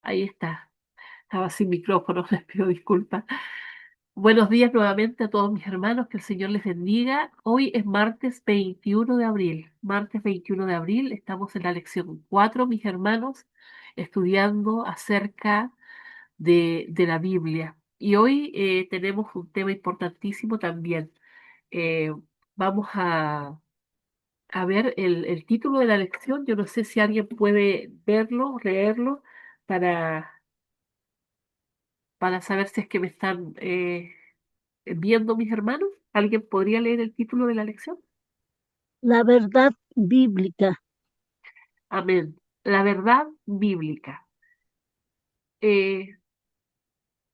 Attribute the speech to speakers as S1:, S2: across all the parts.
S1: Ahí está. Estaba sin micrófono, les pido disculpas. Buenos días nuevamente a todos mis hermanos, que el Señor les bendiga. Hoy es martes 21 de abril. Martes 21 de abril, estamos en la lección 4, mis hermanos, estudiando acerca de la Biblia. Y hoy tenemos un tema importantísimo también. Eh, Vamos a ver el título de la lección. Yo no sé si alguien puede verlo, leerlo, para para saber si es que me están viendo mis hermanos. ¿Alguien podría leer el título de la lección?
S2: La verdad bíblica.
S1: Amén. La verdad bíblica. Eh,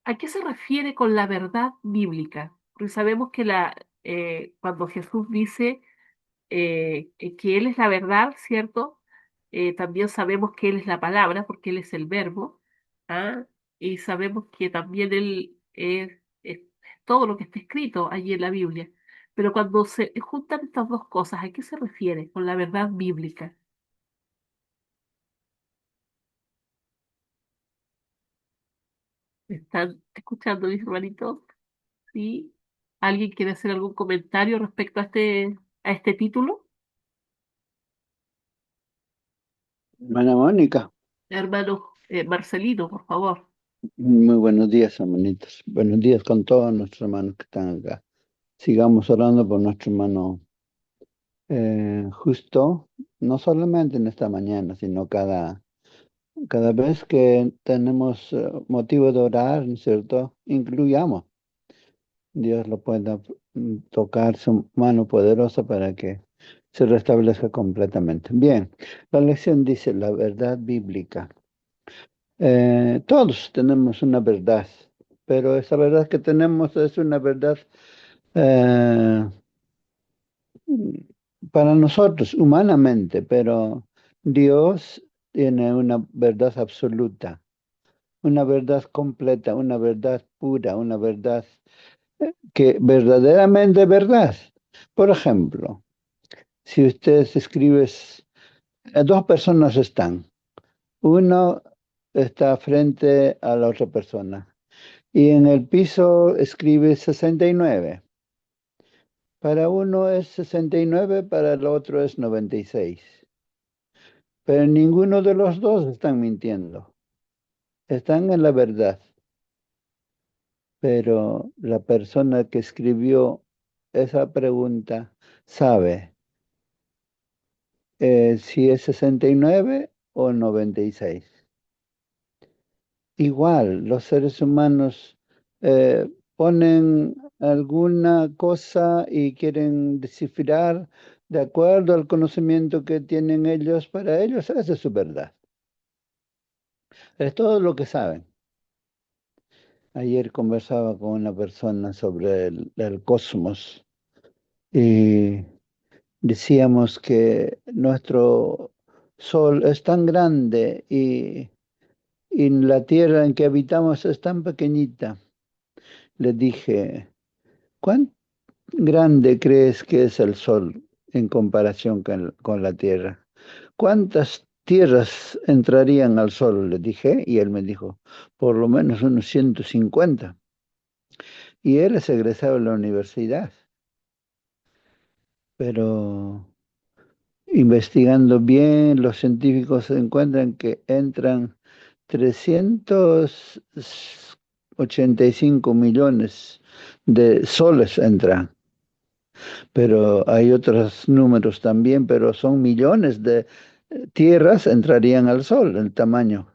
S1: ¿A qué se refiere con la verdad bíblica? Porque sabemos que cuando Jesús dice que Él es la verdad, ¿cierto? También sabemos que Él es la palabra, porque Él es el verbo, ¿ah? Y sabemos que también Él es todo lo que está escrito allí en la Biblia. Pero cuando se juntan estas dos cosas, ¿a qué se refiere con la verdad bíblica? ¿Me están escuchando mis hermanitos? ¿Sí? ¿Alguien quiere hacer algún comentario respecto a este título?
S3: Hermana Mónica,
S1: Hermano Marcelino, por favor.
S3: muy buenos días, hermanitos. Buenos días con todos nuestros hermanos que están acá. Sigamos orando por nuestro hermano justo, no solamente en esta mañana, sino cada vez que tenemos motivo de orar, ¿no es cierto? Incluyamos. Dios lo pueda tocar su mano poderosa para que se restablezca completamente. Bien, la lección dice la verdad bíblica. Todos tenemos una verdad, pero esa verdad que tenemos es una verdad eh, para nosotros humanamente, pero Dios tiene una verdad absoluta, una verdad completa, una verdad pura, una verdad que verdaderamente es verdad. Por ejemplo, si usted escribe, dos personas están, uno está frente a la otra persona. Y en el piso escribe 69. Para uno es 69, para el otro es 96. Pero ninguno de los dos están mintiendo. Están en la verdad. Pero la persona que escribió esa pregunta sabe si es 69 o 96. Igual, los seres humanos ponen alguna cosa y quieren descifrar de acuerdo al conocimiento que tienen ellos. Para ellos esa es su verdad. Es todo lo que saben. Ayer conversaba con una persona sobre el cosmos y decíamos que nuestro Sol es tan grande y la Tierra en que habitamos es tan pequeñita. Le dije, ¿cuán grande crees que es el Sol en comparación con la Tierra? ¿Cuántas tierras entrarían al Sol? Le dije, y él me dijo, por lo menos unos 150. Y él es egresado de la universidad, pero investigando bien, los científicos encuentran que entran 385 millones de soles entran. Pero hay otros números también, pero son millones de tierras entrarían al sol, el tamaño.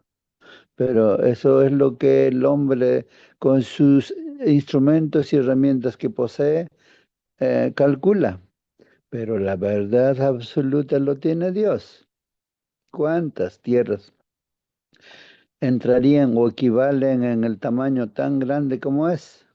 S3: Pero eso es lo que el hombre, con sus instrumentos y herramientas que posee, calcula. Pero la verdad absoluta lo tiene Dios. ¿Cuántas tierras entrarían o equivalen en el tamaño tan grande como es?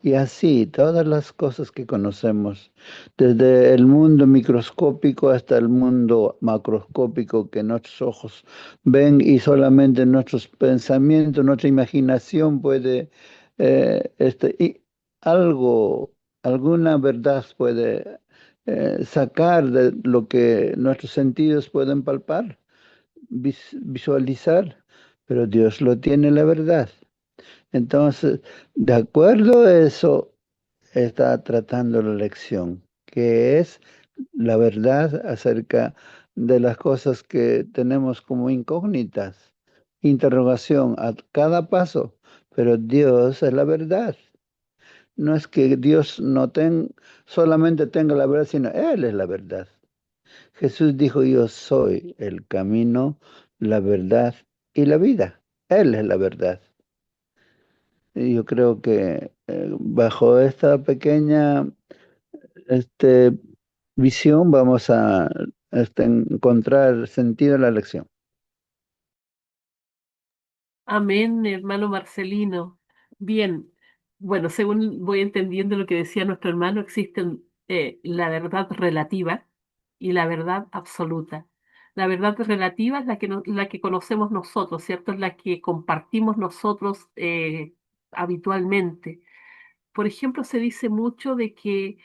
S3: Y así, todas las cosas que conocemos, desde el mundo microscópico hasta el mundo macroscópico que nuestros ojos ven y solamente nuestros pensamientos, nuestra imaginación puede, y algo, alguna verdad puede sacar de lo que nuestros sentidos pueden palpar, visualizar. pero Dios lo tiene la verdad. Entonces, de acuerdo a eso, está tratando la lección, que es la verdad acerca de las cosas que tenemos como incógnitas, interrogación a cada paso, pero Dios es la verdad. No es que Dios no solamente tenga la verdad, sino Él es la verdad. Jesús dijo, yo soy el camino, la verdad y la vida. Él es la verdad. Y yo creo que bajo esta pequeña este, visión vamos a encontrar sentido en la lección.
S1: Amén, hermano Marcelino. Bien, bueno, según voy entendiendo lo que decía nuestro hermano, existen la verdad relativa y la verdad absoluta. La verdad relativa es la que, la que conocemos nosotros, ¿cierto? Es la que compartimos nosotros habitualmente. Por ejemplo, se dice mucho de que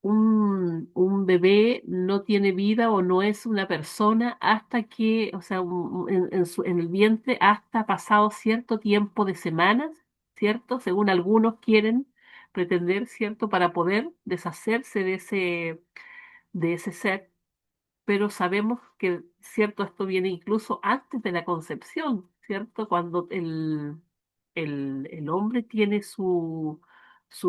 S1: un bebé no tiene vida o no es una persona hasta que, o sea, en el vientre hasta pasado cierto tiempo de semanas, ¿cierto? Según algunos quieren pretender, ¿cierto? Para poder deshacerse de ese ser, pero sabemos que, cierto, esto viene incluso antes de la concepción, ¿cierto? Cuando el hombre tiene su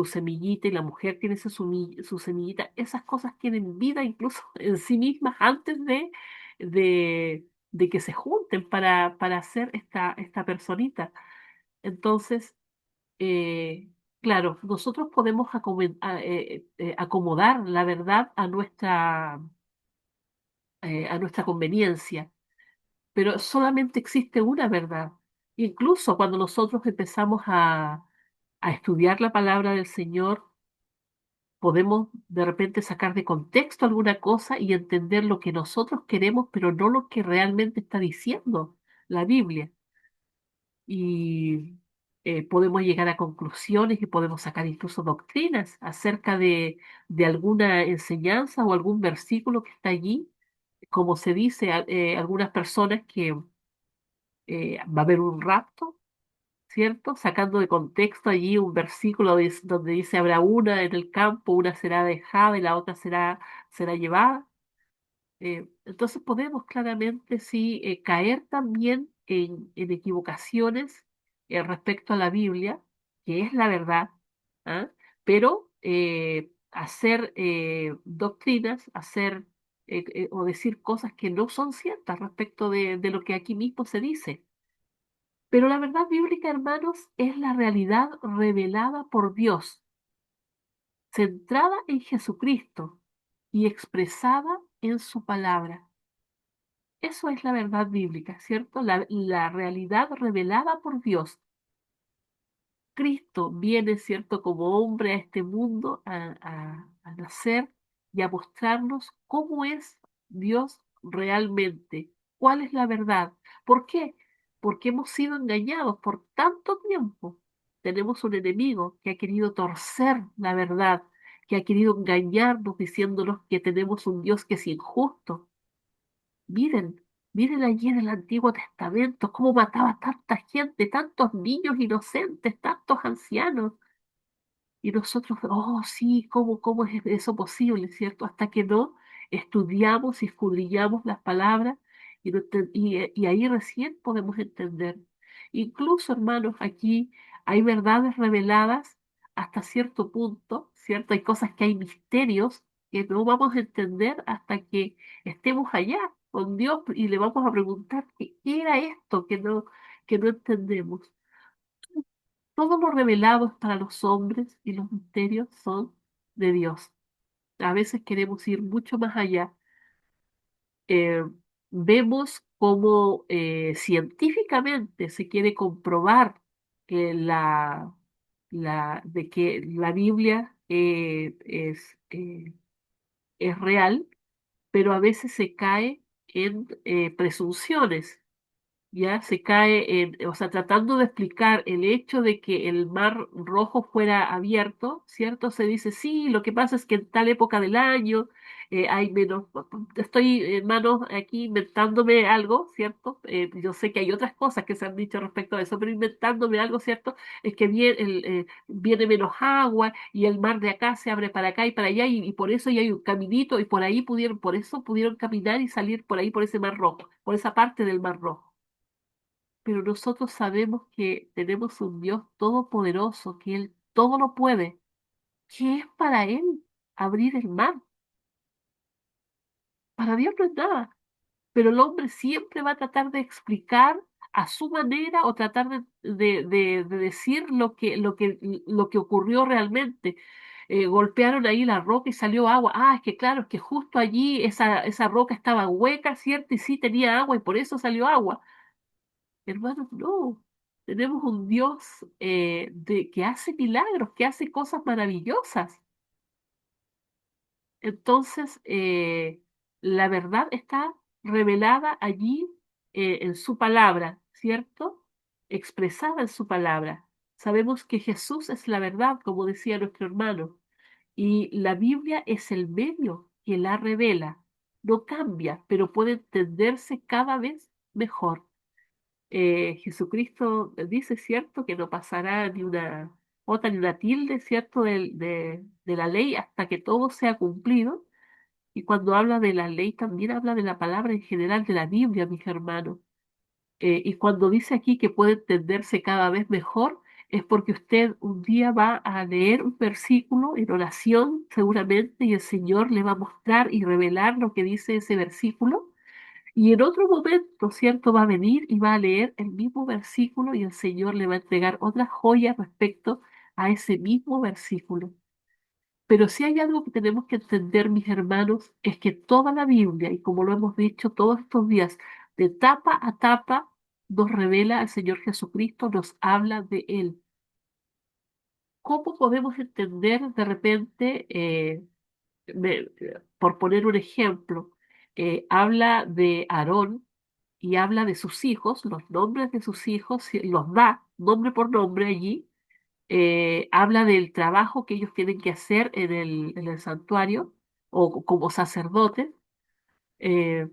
S1: semillita y la mujer tiene su semillita, esas cosas tienen vida incluso en sí mismas antes de que se junten para hacer esta personita. Entonces, claro, nosotros podemos acomodar la verdad a nuestra conveniencia, pero solamente existe una verdad. Incluso cuando nosotros empezamos a estudiar la palabra del Señor, podemos de repente sacar de contexto alguna cosa y entender lo que nosotros queremos, pero no lo que realmente está diciendo la Biblia. Y podemos llegar a conclusiones y podemos sacar incluso doctrinas acerca de alguna enseñanza o algún versículo que está allí, como se dice, algunas personas que va a haber un rapto, ¿cierto? Sacando de contexto allí un versículo donde dice habrá una en el campo, una será dejada y la otra será llevada. Entonces podemos claramente sí caer también en equivocaciones respecto a la Biblia, que es la verdad, ¿ah? Pero hacer doctrinas, hacer o decir cosas que no son ciertas respecto de lo que aquí mismo se dice. Pero la verdad bíblica, hermanos, es la realidad revelada por Dios, centrada en Jesucristo y expresada en su palabra. Eso es la verdad bíblica, ¿cierto? La realidad revelada por Dios. Cristo viene, ¿cierto?, como hombre a este mundo a nacer y a mostrarnos cómo es Dios realmente, cuál es la verdad. ¿Por qué? Porque hemos sido engañados por tanto tiempo. Tenemos un enemigo que ha querido torcer la verdad, que ha querido engañarnos diciéndonos que tenemos un Dios que es injusto. Miren, miren allí en el Antiguo Testamento cómo mataba tanta gente, tantos niños inocentes, tantos ancianos. Y nosotros, oh sí, ¿cómo es eso posible, cierto? Hasta que no estudiamos y escudriñamos las palabras y ahí recién podemos entender. Incluso, hermanos, aquí hay verdades reveladas hasta cierto punto, ¿cierto? Hay cosas que hay misterios que no vamos a entender hasta que estemos allá con Dios y le vamos a preguntar qué era esto que no entendemos. Todo lo revelado es para los hombres y los misterios son de Dios. A veces queremos ir mucho más allá. Eh, Vemos cómo científicamente se quiere comprobar que de que la Biblia es real, pero a veces se cae en presunciones. Ya se cae o sea, tratando de explicar el hecho de que el mar rojo fuera abierto, ¿cierto? Se dice, sí, lo que pasa es que en tal época del año hay menos, estoy, hermanos, aquí inventándome algo, ¿cierto? Yo sé que hay otras cosas que se han dicho respecto a eso, pero inventándome algo, ¿cierto? Es que viene menos agua y el mar de acá se abre para acá y para allá y por eso ya hay un caminito y por ahí por eso pudieron caminar y salir por ahí por ese mar rojo, por esa parte del mar rojo. Pero nosotros sabemos que tenemos un Dios todopoderoso, que Él todo lo puede, que es para Él abrir el mar. Para Dios no es nada, pero el hombre siempre va a tratar de explicar a su manera o tratar de decir lo que ocurrió realmente. Golpearon ahí la roca y salió agua. Ah, es que claro, es que justo allí esa roca estaba hueca, ¿cierto? Y sí tenía agua y por eso salió agua. Hermanos, no. Tenemos un Dios que hace milagros, que hace cosas maravillosas. Entonces, la verdad está revelada allí en su palabra, ¿cierto? Expresada en su palabra. Sabemos que Jesús es la verdad, como decía nuestro hermano, y la Biblia es el medio que la revela. No cambia, pero puede entenderse cada vez mejor. Jesucristo dice, ¿cierto?, que no pasará ni una jota ni una tilde, ¿cierto?, de la ley hasta que todo sea cumplido. Y cuando habla de la ley, también habla de la palabra en general de la Biblia, mis hermanos. Y cuando dice aquí que puede entenderse cada vez mejor, es porque usted un día va a leer un versículo en oración, seguramente, y el Señor le va a mostrar y revelar lo que dice ese versículo. Y en otro momento, ¿cierto? Va a venir y va a leer el mismo versículo y el Señor le va a entregar otra joya respecto a ese mismo versículo. Pero si hay algo que tenemos que entender, mis hermanos, es que toda la Biblia, y como lo hemos dicho todos estos días, de tapa a tapa, nos revela al Señor Jesucristo, nos habla de Él. ¿Cómo podemos entender de repente, por poner un ejemplo, habla de Aarón y habla de sus hijos, los nombres de sus hijos, y los da nombre por nombre allí, habla del trabajo que ellos tienen que hacer en el santuario o como sacerdotes. eh,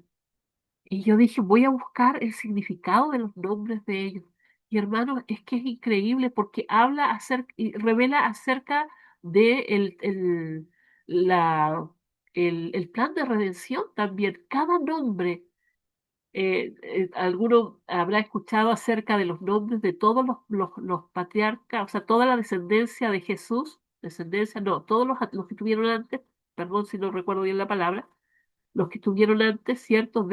S1: y yo dije, voy a buscar el significado de los nombres de ellos. Y hermanos, es que es increíble porque habla acerca y revela acerca de la, el plan de redención también. Cada nombre, alguno habrá escuchado acerca de los nombres de todos los patriarcas, o sea, toda la descendencia de Jesús, descendencia, no, todos los que tuvieron antes, perdón si no recuerdo bien la palabra, los que estuvieron antes, ¿cierto?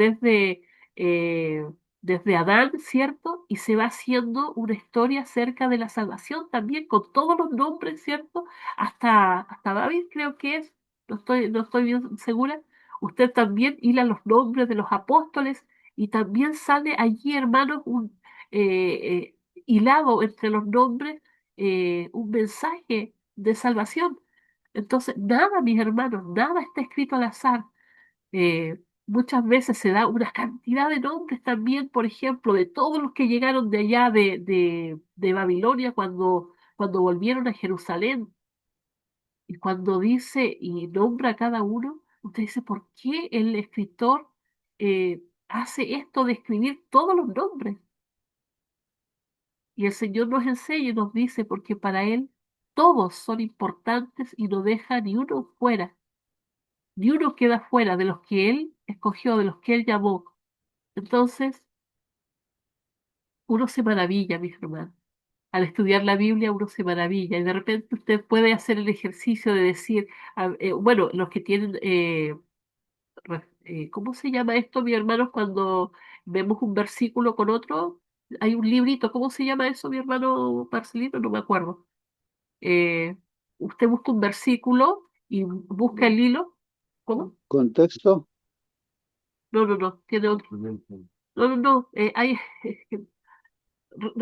S1: Eh, desde Adán, ¿cierto? Y se va haciendo una historia acerca de la salvación también, con todos los nombres, ¿cierto? Hasta David creo que es, no estoy bien segura. Usted también hila los nombres de los apóstoles y también sale allí, hermanos, hilado entre los nombres, un mensaje de salvación. Entonces, nada, mis hermanos, nada está escrito al azar. Muchas veces se da una cantidad de nombres también, por ejemplo, de todos los que llegaron de allá de Babilonia cuando volvieron a Jerusalén. Y cuando dice y nombra a cada uno, usted dice, ¿por qué el escritor hace esto de escribir todos los nombres? Y el Señor nos enseña y nos dice, porque para Él todos son importantes y no deja ni uno fuera, ni uno queda fuera de los que Él escogió, de los que Él llamó. Entonces, uno se maravilla, mis hermanos. Al estudiar la Biblia, uno se maravilla. Y de repente usted puede hacer el ejercicio de decir, bueno, los que tienen, ¿cómo se llama esto, mi hermanos, cuando vemos un versículo con otro? Hay un librito, ¿cómo se llama eso, mi hermano Marcelino? No me acuerdo. Eh, Usted busca un versículo y busca el hilo. ¿Cómo?
S3: ¿Contexto?
S1: No, no, no, tiene otro. No, no, no, hay,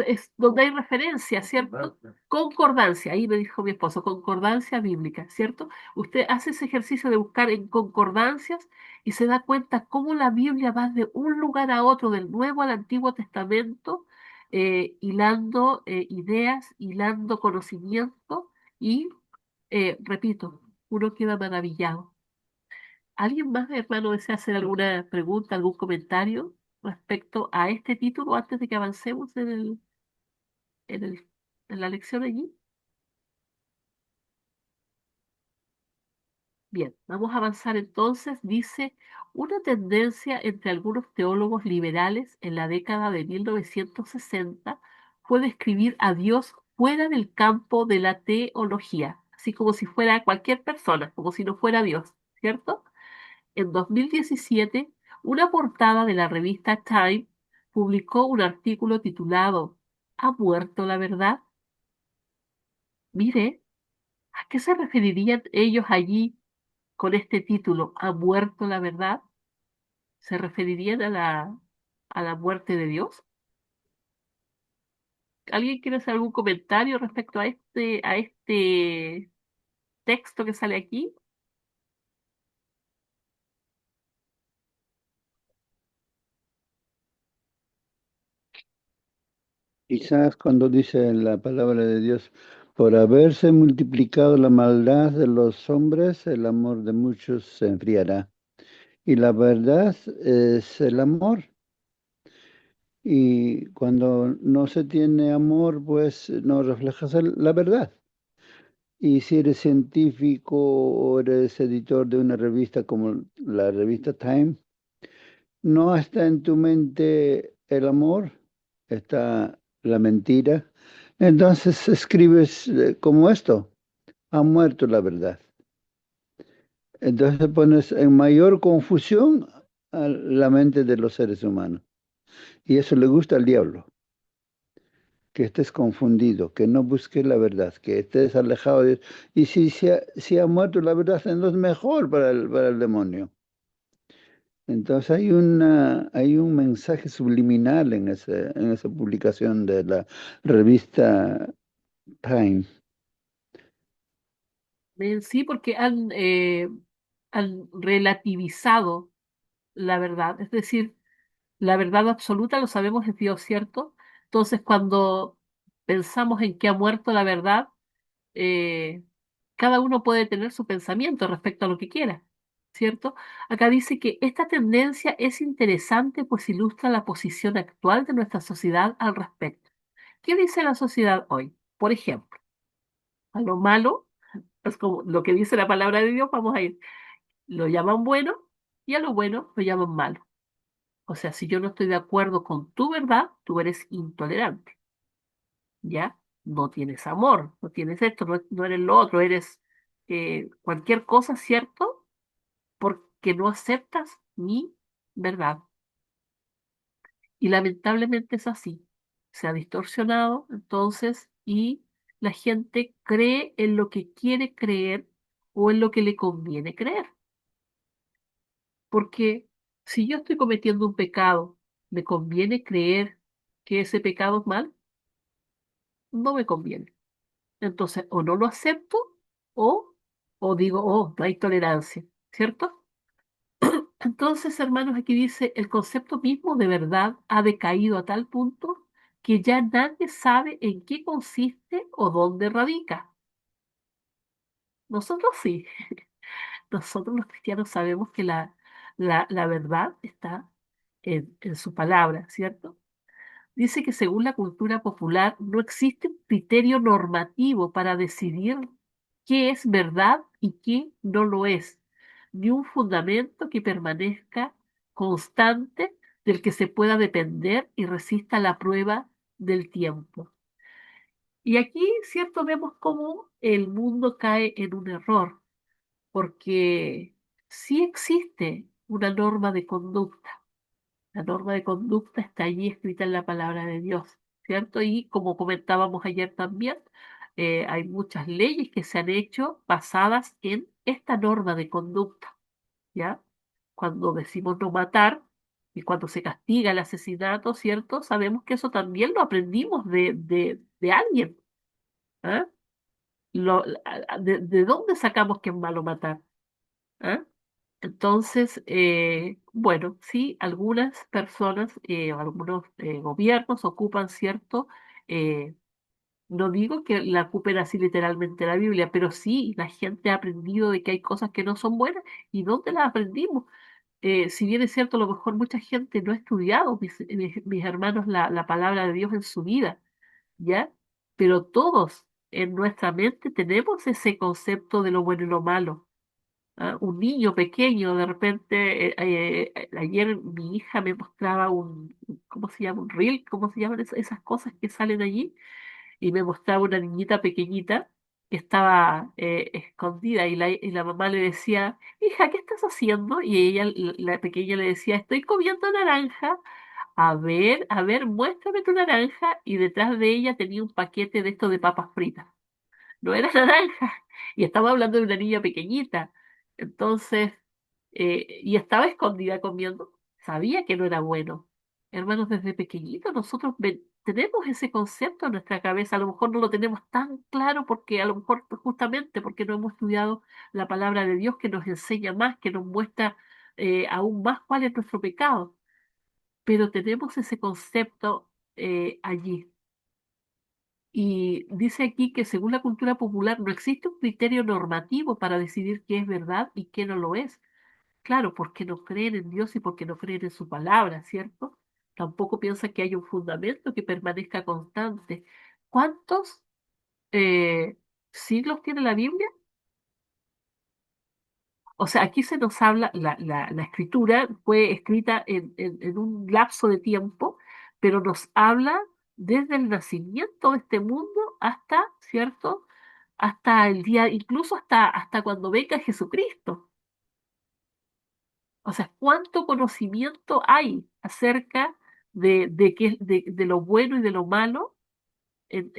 S1: es donde hay referencia, ¿cierto? Concordancia, ahí me dijo mi esposo, concordancia bíblica, ¿cierto? Usted hace ese ejercicio de buscar en concordancias y se da cuenta cómo la Biblia va de un lugar a otro, del Nuevo al Antiguo Testamento, hilando ideas, hilando conocimiento y, repito, uno queda maravillado. ¿Alguien más, hermano, desea hacer alguna pregunta, algún comentario respecto a este título antes de que avancemos en el- en la lección allí? Bien, vamos a avanzar entonces. Dice, una tendencia entre algunos teólogos liberales en la década de 1960 fue describir a Dios fuera del campo de la teología, así como si fuera cualquier persona, como si no fuera Dios, ¿cierto? En 2017, una portada de la revista Time publicó un artículo titulado ¿Ha muerto la verdad? Mire, ¿a qué se referirían ellos allí con este título? ¿Ha muerto la verdad? ¿Se referirían a la muerte de Dios? ¿Alguien quiere hacer algún comentario respecto a este texto que sale aquí?
S3: Quizás cuando dice la palabra de Dios, por haberse multiplicado la maldad de los hombres, el amor de muchos se enfriará. Y la verdad es el amor. Y cuando no se tiene amor, pues no reflejas la verdad. Y si eres científico o eres editor de una revista como la revista Time, no está en tu mente el amor, está la mentira. Entonces escribes como esto, ha muerto la verdad. Entonces pones en mayor confusión a la mente de los seres humanos. Y eso le gusta al diablo, que estés confundido, que no busques la verdad, que estés alejado de Dios. Y si ha muerto la verdad, entonces mejor para el demonio. Entonces hay un mensaje subliminal en esa publicación de la revista Time.
S1: Sí, porque han relativizado la verdad, es decir, la verdad absoluta lo sabemos es Dios, ¿cierto? Entonces, cuando pensamos en que ha muerto la verdad, eh, cada uno puede tener su pensamiento respecto a lo que quiera, ¿cierto? Acá dice que esta tendencia es interesante pues ilustra la posición actual de nuestra sociedad al respecto. ¿Qué dice la sociedad hoy? Por ejemplo, a lo malo, es como lo que dice la palabra de Dios, vamos a ir, lo llaman bueno y a lo bueno lo llaman malo. O sea, si yo no estoy de acuerdo con tu verdad, tú eres intolerante, ¿ya? No tienes amor, no tienes esto, no eres lo otro, eres cualquier cosa, ¿cierto? Porque no aceptas mi verdad. Y lamentablemente es así. Se ha distorsionado, entonces, y la gente cree en lo que quiere creer o en lo que le conviene creer. Porque si yo estoy cometiendo un pecado, ¿me conviene creer que ese pecado es mal? No me conviene. Entonces, o no lo acepto o, o digo, oh, no hay tolerancia, ¿cierto? Entonces, hermanos, aquí dice, el concepto mismo de verdad ha decaído a tal punto que ya nadie sabe en qué consiste o dónde radica. Nosotros sí, nosotros los cristianos sabemos que la verdad está en su palabra, ¿cierto? Dice que según la cultura popular no existe un criterio normativo para decidir qué es verdad y qué no lo es, ni un fundamento que permanezca constante del que se pueda depender y resista la prueba del tiempo. Y aquí, cierto, vemos cómo el mundo cae en un error, porque sí existe una norma de conducta. La norma de conducta está allí escrita en la palabra de Dios, ¿cierto? Y como comentábamos ayer también, hay muchas leyes que se han hecho basadas en esta norma de conducta, ¿ya? Cuando decimos no matar y cuando se castiga el asesinato, ¿cierto? Sabemos que eso también lo aprendimos de alguien, ¿ah? ¿De dónde sacamos que es malo matar? ¿Ah? Entonces, bueno, sí, algunas personas, algunos gobiernos ocupan cierto, eh, No digo que la ocupen así literalmente la Biblia, pero sí, la gente ha aprendido de que hay cosas que no son buenas. ¿Y dónde las aprendimos? Si bien es cierto, a lo mejor mucha gente no ha estudiado, mis hermanos, la palabra de Dios en su vida, ¿ya? Pero todos en nuestra mente tenemos ese concepto de lo bueno y lo malo. ¿Ah? Un niño pequeño, de repente, ayer mi hija me mostraba ¿cómo se llama? Un reel, ¿cómo se llaman esas cosas que salen allí? Y me mostraba una niñita pequeñita que estaba escondida y la mamá le decía, hija, ¿qué estás haciendo? Y ella, la pequeña le decía, estoy comiendo naranja. A ver, muéstrame tu naranja. Y detrás de ella tenía un paquete de esto de papas fritas, no era naranja. Y estaba hablando de una niña pequeñita. Entonces, y estaba escondida comiendo. Sabía que no era bueno. Hermanos, desde pequeñitos nosotros tenemos ese concepto en nuestra cabeza. A lo mejor no lo tenemos tan claro porque a lo mejor justamente porque no hemos estudiado la palabra de Dios que nos enseña más, que nos muestra aún más cuál es nuestro pecado. Pero tenemos ese concepto allí. Y dice aquí que según la cultura popular no existe un criterio normativo para decidir qué es verdad y qué no lo es. Claro, porque no creen en Dios y porque no creen en su palabra, ¿cierto? Tampoco piensan que hay un fundamento que permanezca constante. ¿Cuántos siglos tiene la Biblia? O sea, aquí se nos habla, la escritura fue escrita en un lapso de tiempo, pero nos habla desde el nacimiento de este mundo hasta, ¿cierto? Hasta el día, incluso hasta cuando venga Jesucristo. O sea, ¿cuánto conocimiento hay acerca de lo bueno y de lo malo en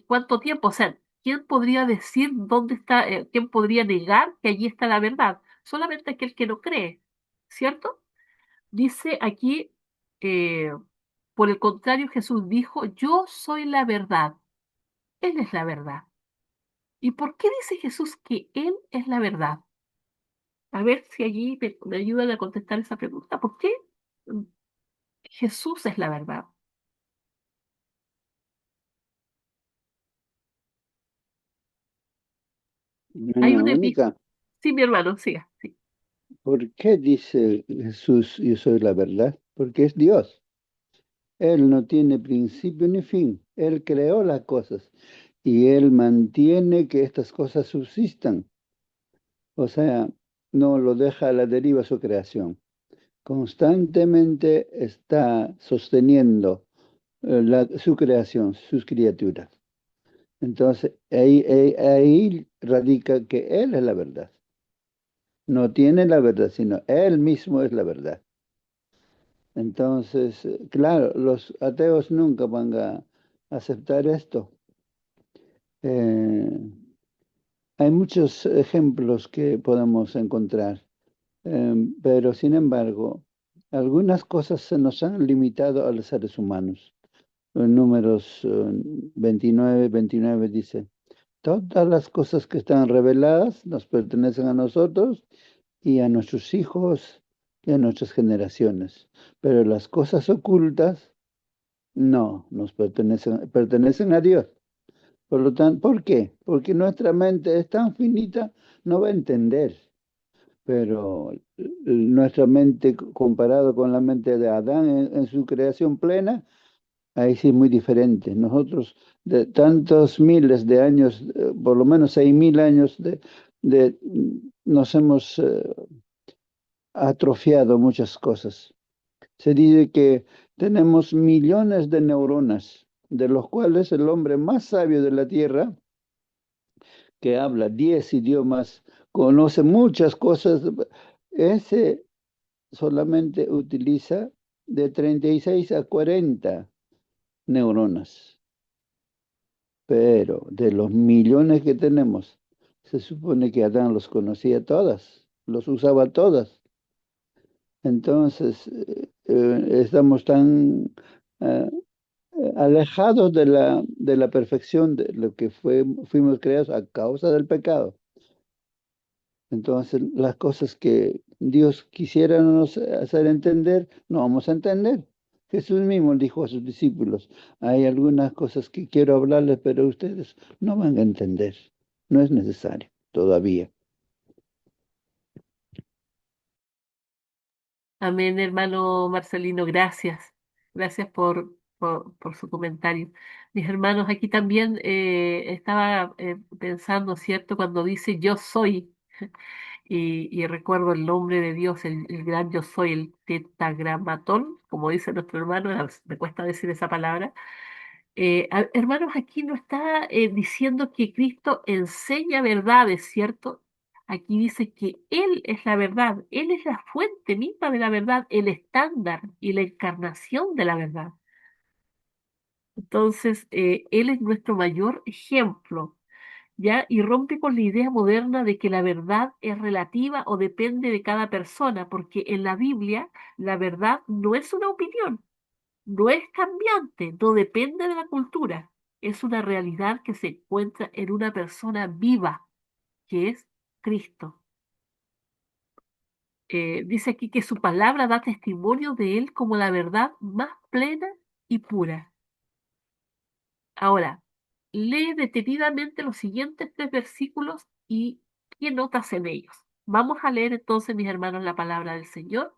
S1: cuánto tiempo? O sea, ¿quién podría decir dónde está, quién podría negar que allí está la verdad? Solamente aquel que no cree, ¿cierto? Dice aquí, eh, por el contrario, Jesús dijo, yo soy la verdad, Él es la verdad. ¿Y por qué dice Jesús que Él es la verdad? A ver si allí me ayudan a contestar esa pregunta. ¿Por qué mm, Jesús es la verdad? Hay
S3: Hermana
S1: una...
S3: Mónica,
S1: Sí, mi hermano, siga. Sí.
S3: ¿por qué dice Jesús, yo soy la verdad? Porque es Dios. Él no tiene principio ni fin. Él creó las cosas y Él mantiene que estas cosas subsistan. O sea, no lo deja a la deriva su creación. Constantemente está sosteniendo su creación, sus criaturas. Entonces, ahí radica que Él es la verdad. No tiene la verdad, sino Él mismo es la verdad. Entonces, claro, los ateos nunca van a aceptar esto. Eh, Hay muchos ejemplos que podemos encontrar, pero sin embargo, algunas cosas se nos han limitado a los seres humanos. En Números 29 dice, todas las cosas que están reveladas nos pertenecen a nosotros y a nuestros hijos y a nuestras generaciones, pero las cosas ocultas no nos pertenecen a Dios. Por lo tanto, ¿por qué? Porque nuestra mente es tan finita, no va a entender. Pero nuestra mente, comparado con la mente de Adán en su creación plena, ahí sí es muy diferente. Nosotros, de tantos miles de años, por lo menos 6.000 años, de- nos hemos atrofiado muchas cosas. Se dice que tenemos millones de neuronas, de los cuales el hombre más sabio de la Tierra, que habla 10 idiomas, conoce muchas cosas, ese solamente utiliza de 36 a 40 neuronas. Pero de los millones que tenemos, se supone que Adán los conocía todas, los usaba todas. Entonces, estamos tan eh, alejados de la perfección de lo que fuimos creados a causa del pecado. Entonces, las cosas que Dios quisiera nos hacer entender, no vamos a entender. Jesús mismo dijo a sus discípulos, hay algunas cosas que quiero hablarles, pero ustedes no van a entender. No es necesario todavía.
S1: Amén, hermano Marcelino, gracias. Gracias por su comentario. Mis hermanos, aquí también estaba pensando, ¿cierto? Cuando dice yo soy, y recuerdo el nombre de Dios, el gran yo soy, el tetragramatón, como dice nuestro hermano, me cuesta decir esa palabra. Hermanos, aquí no está diciendo que Cristo enseña verdades, ¿cierto? Aquí dice que Él es la verdad, Él es la fuente misma de la verdad, el estándar y la encarnación de la verdad. Entonces, Él es nuestro mayor ejemplo, ¿ya? Y rompe con la idea moderna de que la verdad es relativa o depende de cada persona, porque en la Biblia la verdad no es una opinión, no es cambiante, no depende de la cultura. Es una realidad que se encuentra en una persona viva, que es Cristo. Dice aquí que su palabra da testimonio de Él como la verdad más plena y pura. Ahora, lee detenidamente los siguientes tres versículos y qué notas en ellos. Vamos a leer entonces, mis hermanos, la palabra del Señor.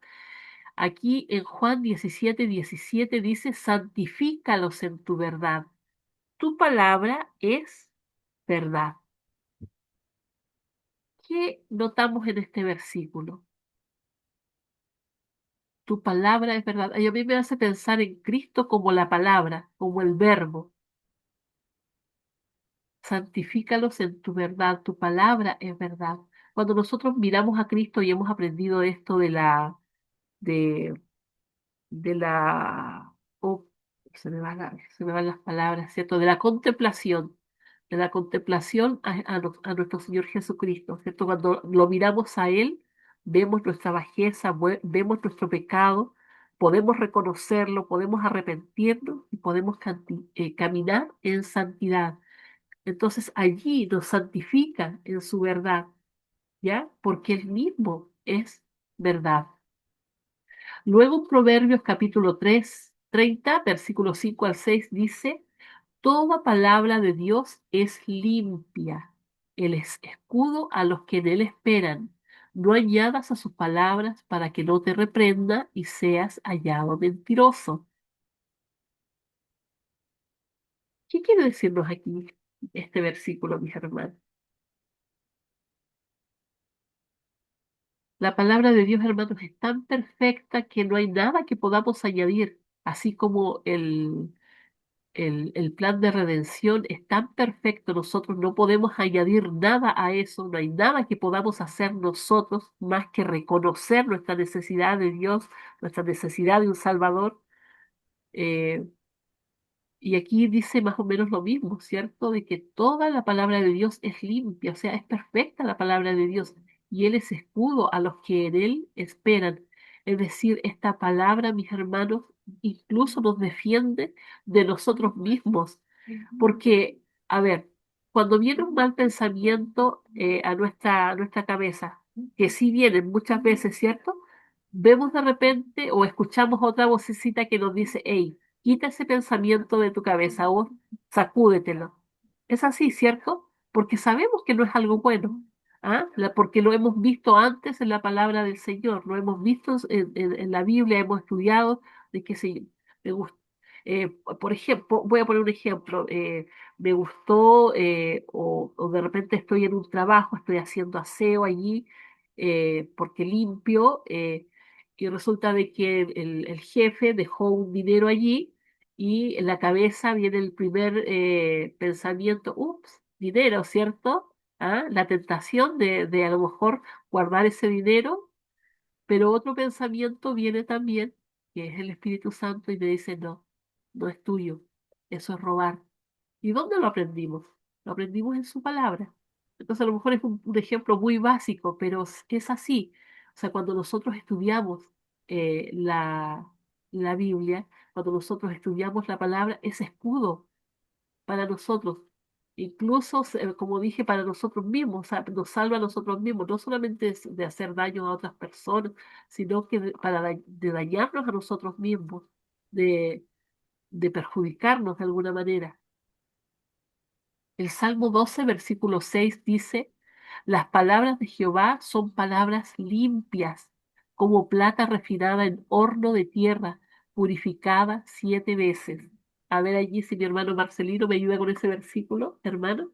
S1: Aquí en Juan 17:17 dice, santifícalos en tu verdad. Tu palabra es verdad. ¿Qué notamos en este versículo? Tu palabra es verdad. Y a mí me hace pensar en Cristo como la palabra, como el verbo. Santifícalos en tu verdad. Tu palabra es verdad. Cuando nosotros miramos a Cristo y hemos aprendido esto de, de la, oh, se me van las palabras, ¿cierto? De la contemplación a nuestro Señor Jesucristo, ¿cierto? Cuando lo miramos a Él, vemos nuestra bajeza, vemos nuestro pecado, podemos reconocerlo, podemos arrepentirnos y podemos caminar en santidad. Entonces allí nos santifica en su verdad, ¿ya? Porque Él mismo es verdad. Luego en Proverbios capítulo 3 30 versículos 5 al 6 dice, toda palabra de Dios es limpia, el es escudo a los que en él esperan. No añadas a sus palabras para que no te reprenda y seas hallado mentiroso. ¿Qué quiere decirnos aquí este versículo, mis hermanos? La palabra de Dios, hermanos, es tan perfecta que no hay nada que podamos añadir, así como el plan de redención es tan perfecto, nosotros no podemos añadir nada a eso, no hay nada que podamos hacer nosotros más que reconocer nuestra necesidad de Dios, nuestra necesidad de un Salvador. eh, y aquí dice más o menos lo mismo, ¿cierto? De que toda la palabra de Dios es limpia, o sea, es perfecta la palabra de Dios y Él es escudo a los que en Él esperan. Es decir, esta palabra, mis hermanos, incluso nos defiende de nosotros mismos, porque, a ver, cuando viene un mal pensamiento a nuestra cabeza, que sí vienen muchas veces, ¿cierto? Vemos de repente o escuchamos otra vocecita que nos dice, hey, quita ese pensamiento de tu cabeza o sacúdetelo. Es así, ¿cierto? Porque sabemos que no es algo bueno, ¿ah? Porque lo hemos visto antes en la palabra del Señor, lo hemos visto en la Biblia, hemos estudiado de que se, me gust- por ejemplo, voy a poner un ejemplo, me gustó o de repente estoy en un trabajo, estoy haciendo aseo allí porque limpio. Y resulta de que el jefe dejó un dinero allí y en la cabeza viene el primer pensamiento, ups, dinero, ¿cierto? ¿Ah? La tentación de a lo mejor guardar ese dinero, pero otro pensamiento viene también, que es el Espíritu Santo, y me dice, no, no es tuyo, eso es robar. ¿Y dónde lo aprendimos? Lo aprendimos en su palabra. Entonces a lo mejor es un ejemplo muy básico, pero es así. O sea, cuando nosotros estudiamos la Biblia, cuando nosotros estudiamos la palabra, es escudo para nosotros. Incluso, como dije, para nosotros mismos, o sea, nos salva a nosotros mismos, no solamente de hacer daño a otras personas, sino que de dañarnos a nosotros mismos. de, de perjudicarnos de alguna manera. El Salmo 12, versículo 6 dice, las palabras de Jehová son palabras limpias, como plata refinada en horno de tierra, purificada 7 veces. A ver allí si mi hermano Marcelino me ayuda con ese versículo, hermano.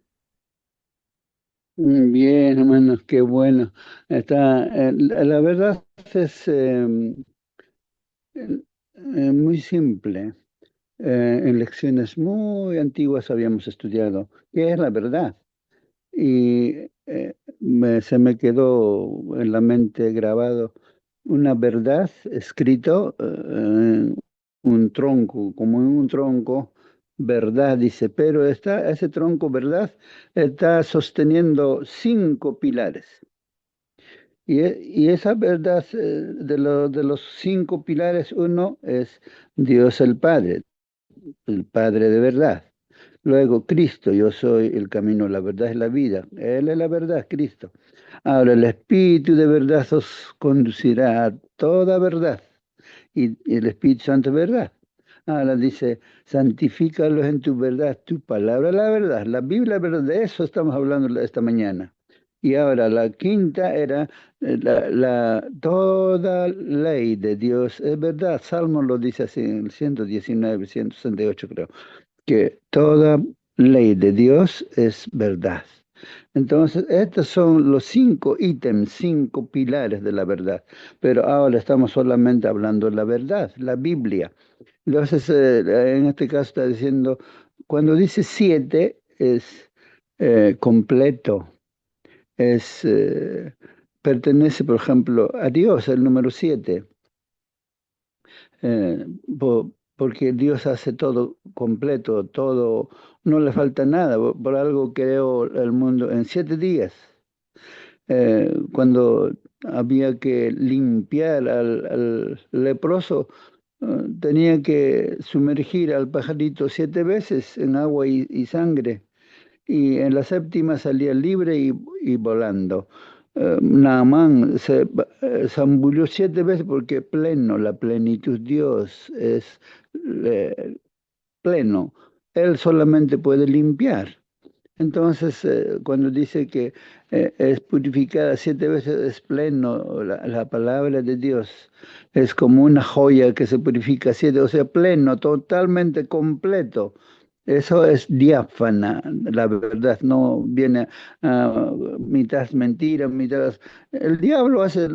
S3: Bien, hermanos, qué bueno. La verdad es muy simple. En lecciones muy antiguas habíamos estudiado qué es la verdad. Y se me quedó en la mente grabado una verdad escrito en un tronco, como en un tronco, verdad, dice, pero ese tronco, verdad, está sosteniendo 5 pilares. Y esa verdad de los 5 pilares, uno es Dios el Padre de verdad. Luego, Cristo, yo soy el camino, la verdad es la vida. Él es la verdad, Cristo. Ahora, el Espíritu de verdad os conducirá a toda verdad. Y el Espíritu Santo es verdad. Ahora dice, santifícalos en tu verdad, tu palabra es la verdad. La Biblia es verdad, de eso estamos hablando esta mañana. Y ahora la quinta era toda ley de Dios es verdad. Salmo lo dice así en el 119, 168 creo que toda ley de Dios es verdad. Entonces, estos son los 5 ítems, 5 pilares de la verdad. Pero ahora estamos solamente hablando de la verdad, la Biblia. Entonces, en este caso está diciendo, cuando dice 7 es completo, es, pertenece, por ejemplo, a Dios, el número 7 eh, porque Dios hace todo completo, todo, no le falta nada. Por algo creó el mundo en 7 días. Cuando había que limpiar al leproso, tenía que sumergir al pajarito 7 veces en agua y sangre y en la séptima salía libre y volando. Naamán se zambulló 7 veces porque pleno, la plenitud Dios es pleno. Él solamente puede limpiar. Entonces, cuando dice que es purificada 7 veces, es pleno, la palabra de Dios es como una joya que se purifica 7, o sea, pleno, totalmente completo. Eso es diáfana, la verdad, no viene mitad mentira, mitad... El diablo hace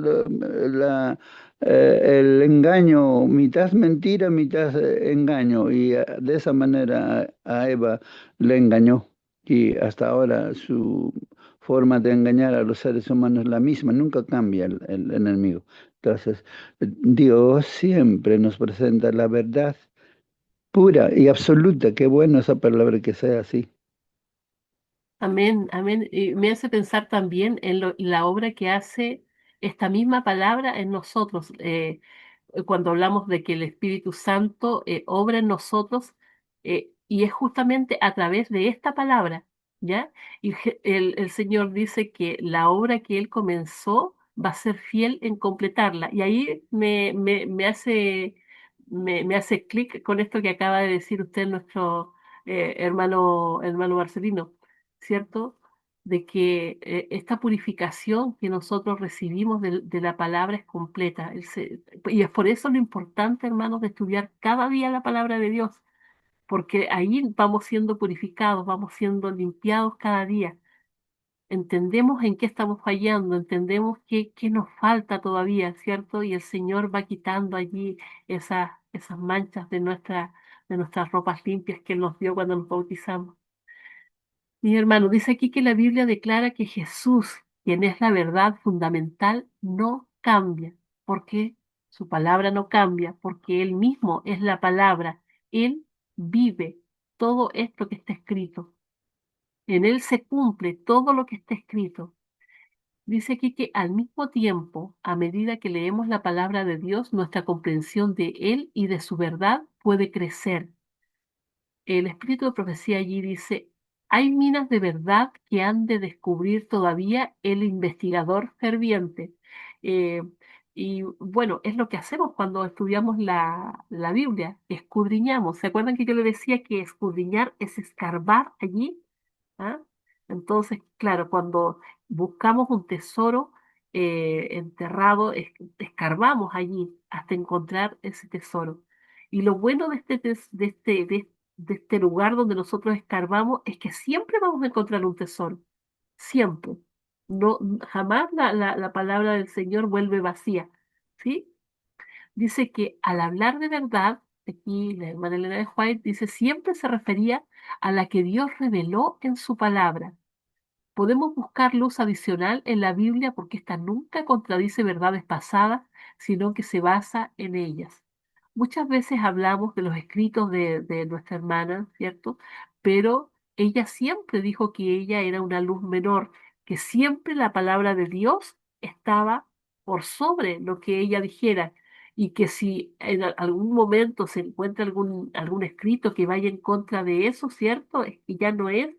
S3: el engaño, mitad mentira, mitad engaño, y de esa manera a Eva le engañó. Y hasta ahora su forma de engañar a los seres humanos es la misma, nunca cambia el enemigo. Entonces, Dios siempre nos presenta la verdad pura y absoluta. Qué bueno esa palabra que sea así.
S1: Amén, amén. Y me hace pensar también en la obra que hace esta misma palabra en nosotros. Cuando hablamos de que el Espíritu Santo obra en nosotros, y es justamente a través de esta palabra, ¿ya? Y el Señor dice que la obra que Él comenzó va a ser fiel en completarla. Y ahí me hace clic con esto que acaba de decir usted, nuestro hermano Marcelino, ¿cierto? De que esta purificación que nosotros recibimos de la palabra es completa. Y es por eso lo importante, hermanos, de estudiar cada día la palabra de Dios, porque ahí vamos siendo purificados, vamos siendo limpiados cada día. Entendemos en qué estamos fallando, entendemos qué nos falta todavía, ¿cierto? Y el Señor va quitando allí esas manchas de nuestras ropas limpias que Él nos dio cuando nos bautizamos. Mi hermano, dice aquí que la Biblia declara que Jesús, quien es la verdad fundamental, no cambia. ¿Por qué? Su palabra no cambia, porque Él mismo es la palabra. Él vive todo esto que está escrito. En Él se cumple todo lo que está escrito. Dice aquí que al mismo tiempo, a medida que leemos la palabra de Dios, nuestra comprensión de Él y de su verdad puede crecer. El espíritu de profecía allí dice, hay minas de verdad que han de descubrir todavía el investigador ferviente. Eh, Y bueno, es lo que hacemos cuando estudiamos la Biblia, escudriñamos. ¿Se acuerdan que yo le decía que escudriñar es escarbar allí? ¿Ah? Entonces, claro, cuando buscamos un tesoro enterrado, escarbamos allí hasta encontrar ese tesoro. Y lo bueno de de este lugar donde nosotros escarbamos es que siempre vamos a encontrar un tesoro, siempre. No, jamás la palabra del Señor vuelve vacía, ¿sí? Dice que al hablar de verdad, aquí la hermana Elena de White dice, siempre se refería a la que Dios reveló en su palabra. Podemos buscar luz adicional en la Biblia porque ésta nunca contradice verdades pasadas, sino que se basa en ellas. Muchas veces hablamos de los escritos de nuestra hermana, ¿cierto? Pero ella siempre dijo que ella era una luz menor, que siempre la palabra de Dios estaba por sobre lo que ella dijera y que si en algún momento se encuentra algún escrito que vaya en contra de eso, ¿cierto? Es que ya no es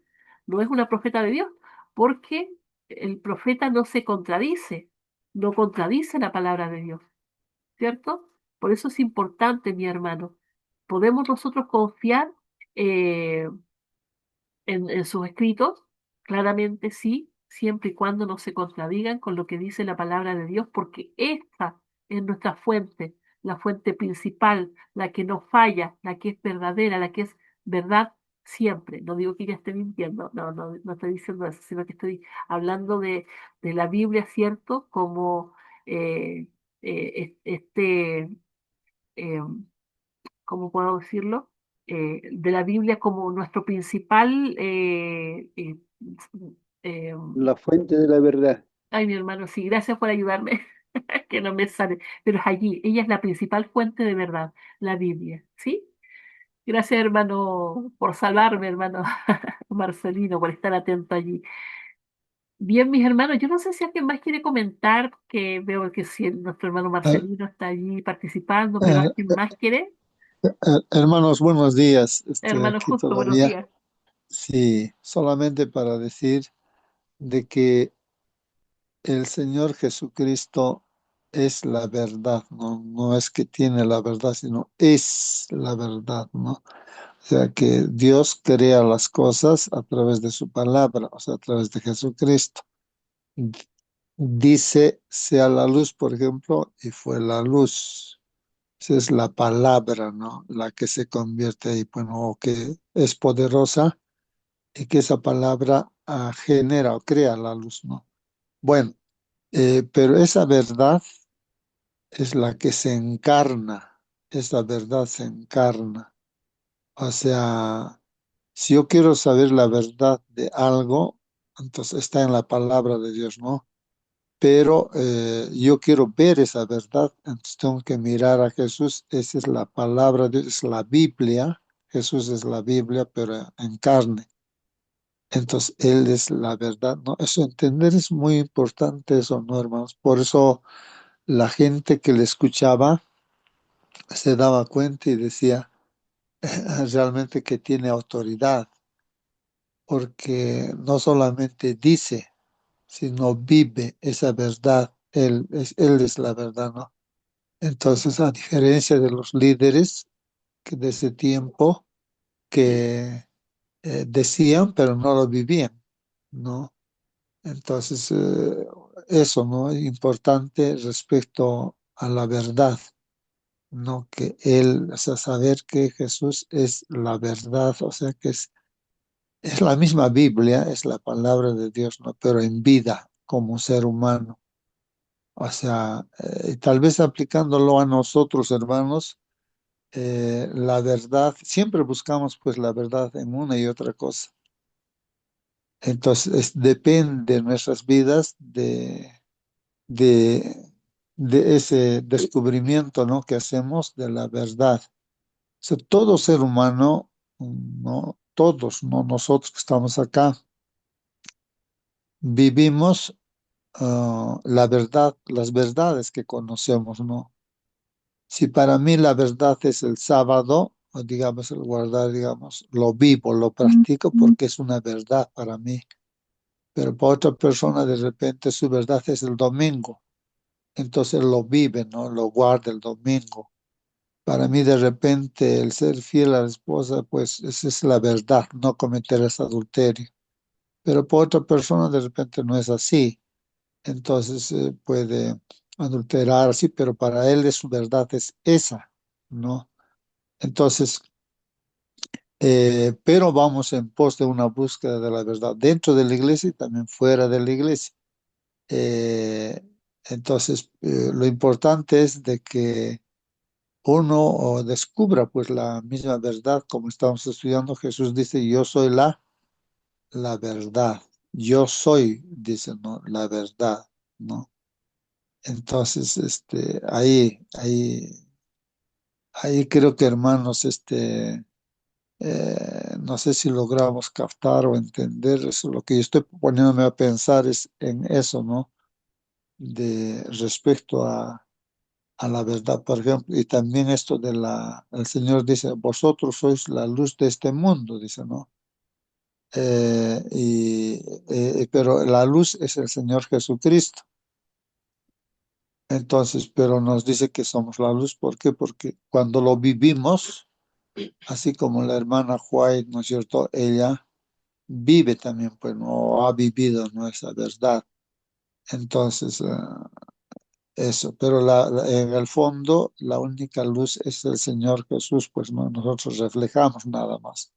S1: una profeta de Dios porque el profeta no se contradice, no contradice la palabra de Dios, ¿cierto? Por eso es importante, mi hermano. Podemos nosotros confiar eh, en sus escritos, claramente sí, siempre y cuando no se contradigan con lo que dice la palabra de Dios, porque esta es nuestra fuente, la fuente principal, la que no falla, la que es verdadera, la que es verdad siempre. No digo que ella esté mintiendo, no estoy diciendo eso, sino que estoy hablando de la Biblia, ¿cierto? Como eh, este, ¿cómo puedo decirlo? De la Biblia como nuestro principal, eh,
S3: La fuente de la verdad.
S1: ay, mi hermano, sí, gracias por ayudarme, que no me sale, pero es allí, ella es la principal fuente de verdad, la Biblia, ¿sí? Gracias, hermano, por salvarme, hermano Marcelino, por estar atento allí. Bien, mis hermanos, yo no sé si alguien más quiere comentar, que veo que sí, nuestro hermano
S4: Her-
S1: Marcelino está allí participando, pero
S4: her-
S1: ¿alguien más quiere?
S4: Hermanos, buenos días. Estoy
S1: Hermano,
S4: aquí
S1: justo, buenos
S4: todavía.
S1: días.
S4: Sí, solamente para decir de que el Señor Jesucristo es la verdad, ¿no? No es que tiene la verdad, sino es la verdad, ¿no? O sea que Dios crea las cosas a través de su palabra, o sea, a través de Jesucristo. D- Dice, sea la luz, por ejemplo, y fue la luz. Esa es la palabra, ¿no? La que se convierte ahí, bueno, o que es poderosa y que esa palabra genera o crea la luz, ¿no? Bueno, pero esa verdad es la que se encarna, esa verdad se encarna. O sea, si yo quiero saber la verdad de algo, entonces está en la palabra de Dios, ¿no? Pero yo quiero ver esa verdad, entonces tengo que mirar a Jesús, esa es la palabra de Dios, es la Biblia, Jesús es la Biblia, pero en carne. Entonces, Él es la verdad, ¿no? Eso entender es muy importante, eso, ¿no, hermanos? Por eso la gente que le escuchaba se daba cuenta y decía realmente que tiene autoridad, porque no solamente dice, sino vive esa verdad. Él es la verdad, ¿no? Entonces, a diferencia de los líderes que de ese tiempo que decían, pero no lo vivían, ¿no? Entonces, eso, ¿no? Es importante respecto a la verdad, ¿no? Que él, o sea, saber que Jesús es la verdad, o sea, que es la misma Biblia, es la palabra de Dios, ¿no? Pero en vida, como ser humano. O sea, tal vez aplicándolo a nosotros, hermanos, la verdad, siempre buscamos pues la verdad en una y otra cosa. Entonces, depende de nuestras vidas de, de ese descubrimiento, ¿no? Que hacemos de la verdad. O sea, todo ser humano, ¿no? Todos, ¿no? Nosotros que estamos acá, vivimos la verdad, las verdades que conocemos, ¿no? Si para mí la verdad es el sábado, o digamos el guardar, digamos, lo vivo, lo practico porque es una verdad para mí. Pero para otra persona de repente su verdad es el domingo. entonces lo vive, ¿no? Lo guarda el domingo. Para mí, de repente, el ser fiel a la esposa, pues esa es la verdad, no cometer ese adulterio. Pero para otra persona, de repente, no es así. Entonces puede adulterar, sí, pero para él su verdad es esa, ¿no? Entonces, pero vamos en pos de una búsqueda de la verdad dentro de la iglesia y también fuera de la iglesia. Eh, entonces, lo importante es de que uno descubra pues la misma verdad, como estamos estudiando. Jesús dice, yo soy la verdad, yo soy, dice, ¿no? La verdad, ¿no? Entonces, ahí creo que hermanos, no sé si logramos captar o entender eso. Lo que yo estoy poniéndome a pensar es en eso, ¿no? De respecto a la verdad, por ejemplo, y también esto el Señor dice, vosotros sois la luz de este mundo, dice, ¿no? Pero la luz es el Señor Jesucristo. Entonces, pero nos dice que somos la luz, ¿por qué? Porque cuando lo vivimos, así como la hermana White, ¿no es cierto? Ella vive también, pues no ha vivido, ¿no? Esa verdad. Entonces, eso, pero en el fondo la única luz es el Señor Jesús, pues no, nosotros reflejamos nada más.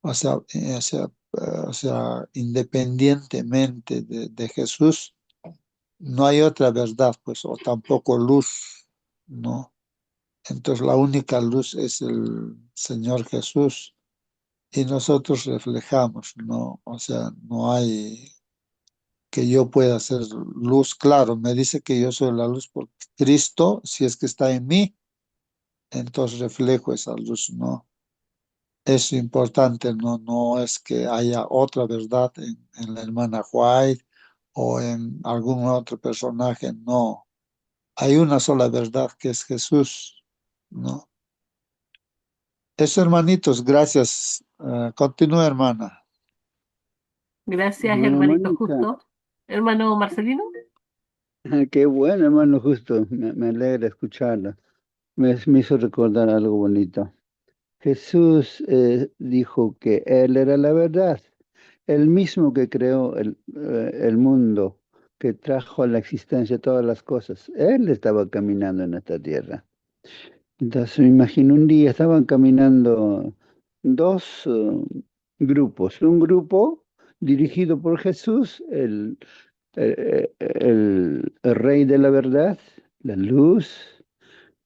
S4: O sea, independientemente de Jesús, no hay otra verdad, pues, o tampoco luz, ¿no? Entonces la única luz es el Señor Jesús y nosotros reflejamos, ¿no? O sea, no hay que yo pueda hacer luz. Claro, me dice que yo soy la luz porque Cristo, si es que está en mí, entonces reflejo esa luz, ¿no? Es importante, no, no es que haya otra verdad en la hermana White o en algún otro personaje, no. Hay una sola verdad que es Jesús, ¿no? Eso, hermanitos, gracias. Continúa, hermana.
S1: Gracias,
S3: Hermana
S1: hermanito
S3: Mónica,
S1: Justo. Hermano Marcelino.
S3: qué bueno, hermano, justo, me alegra escucharla. Me hizo recordar algo bonito. Jesús dijo que Él era la verdad, el mismo que creó el mundo, que trajo a la existencia todas las cosas. Él estaba caminando en esta tierra. Entonces me imagino un día estaban caminando dos grupos. Un grupo dirigido por Jesús, el Rey de la verdad, la luz.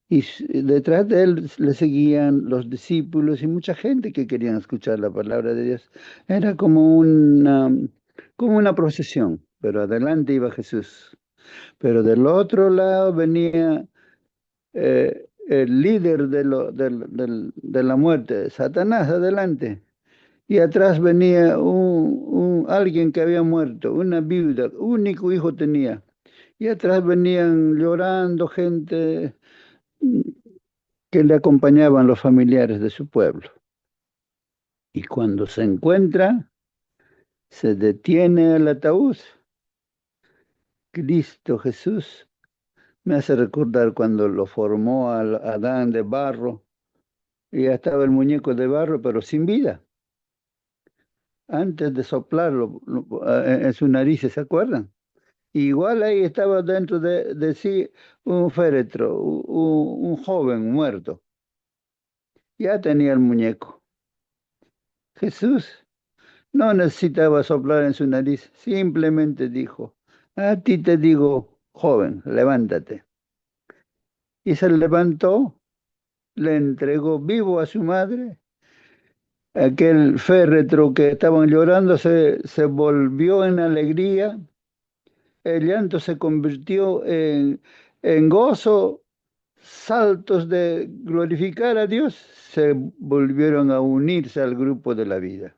S3: Y detrás de él le seguían los discípulos y mucha gente que querían escuchar la palabra de Dios. Era como una procesión, pero adelante iba Jesús. Pero del otro lado venía el líder de la muerte, Satanás, adelante. Y atrás venía alguien que había muerto, una viuda, único hijo tenía. Y atrás venían llorando gente que le acompañaban los familiares de su pueblo. Y cuando se encuentra, se detiene el ataúd. Cristo Jesús me hace recordar cuando lo formó a Adán de barro, y ya estaba el muñeco de barro, pero sin vida. Antes de soplarlo en su nariz, ¿se acuerdan? Igual ahí estaba dentro de sí un féretro, un joven muerto. Ya tenía el muñeco. Jesús no necesitaba soplar en su nariz, simplemente dijo, a ti te digo, joven, levántate. Y se levantó, le entregó vivo a su madre. Aquel féretro que estaban llorando se volvió en alegría, el llanto se convirtió en gozo, saltos de glorificar a Dios, se volvieron a unirse al grupo de la vida.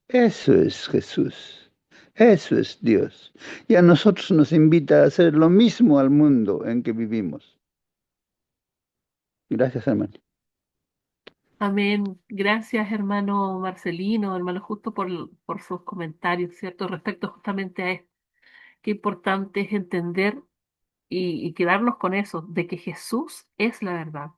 S3: Eso es Jesús, eso es Dios. Y a nosotros nos invita a hacer lo mismo al mundo en que vivimos. Gracias, hermano.
S1: Amén. Gracias, hermano Marcelino, hermano Justo, por sus comentarios, ¿cierto? Respecto justamente a esto. Qué importante es entender y quedarnos con eso, de que Jesús es la verdad.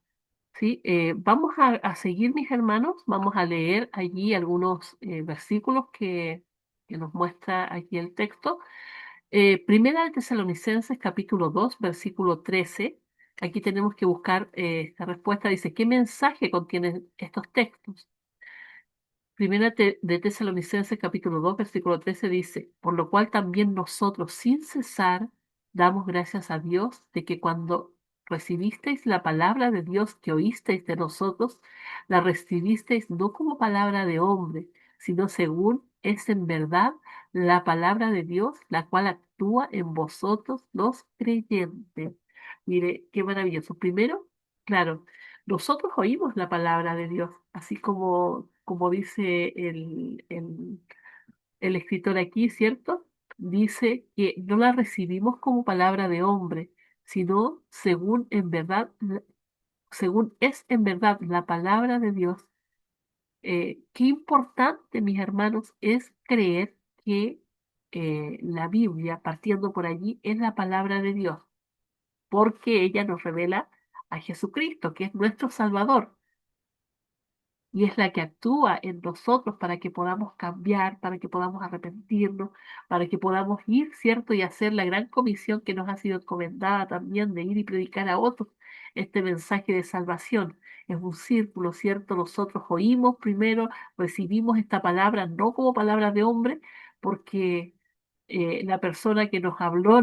S1: ¿Sí? Vamos a seguir, mis hermanos, vamos a leer allí algunos versículos que nos muestra aquí el texto. Primera de Tesalonicenses, capítulo 2 versículo 13. Aquí tenemos que buscar esta respuesta. Dice, ¿qué mensaje contienen estos textos? De Tesalonicenses capítulo 2 versículo 13 dice, por lo cual también nosotros sin cesar damos gracias a Dios de que cuando recibisteis la palabra de Dios que oísteis de nosotros, la recibisteis no como palabra de hombre, sino según es en verdad la palabra de Dios, la cual actúa en vosotros los creyentes. Mire, qué maravilloso. Primero, claro. Nosotros oímos la palabra de Dios, así como dice el escritor aquí, ¿cierto? Dice que no la recibimos como palabra de hombre, sino según es en verdad la palabra de Dios. Qué importante, mis hermanos, es creer que la Biblia, partiendo por allí, es la palabra de Dios, porque ella nos revela a Jesucristo, que es nuestro Salvador y es la que actúa en nosotros para que podamos cambiar, para que podamos arrepentirnos, para que podamos ir, ¿cierto? Y hacer la gran comisión que nos ha sido encomendada también de ir y predicar a otros este mensaje de salvación. Es un círculo, ¿cierto? Nosotros oímos primero, recibimos esta palabra no como palabra de hombre, porque la persona que nos habló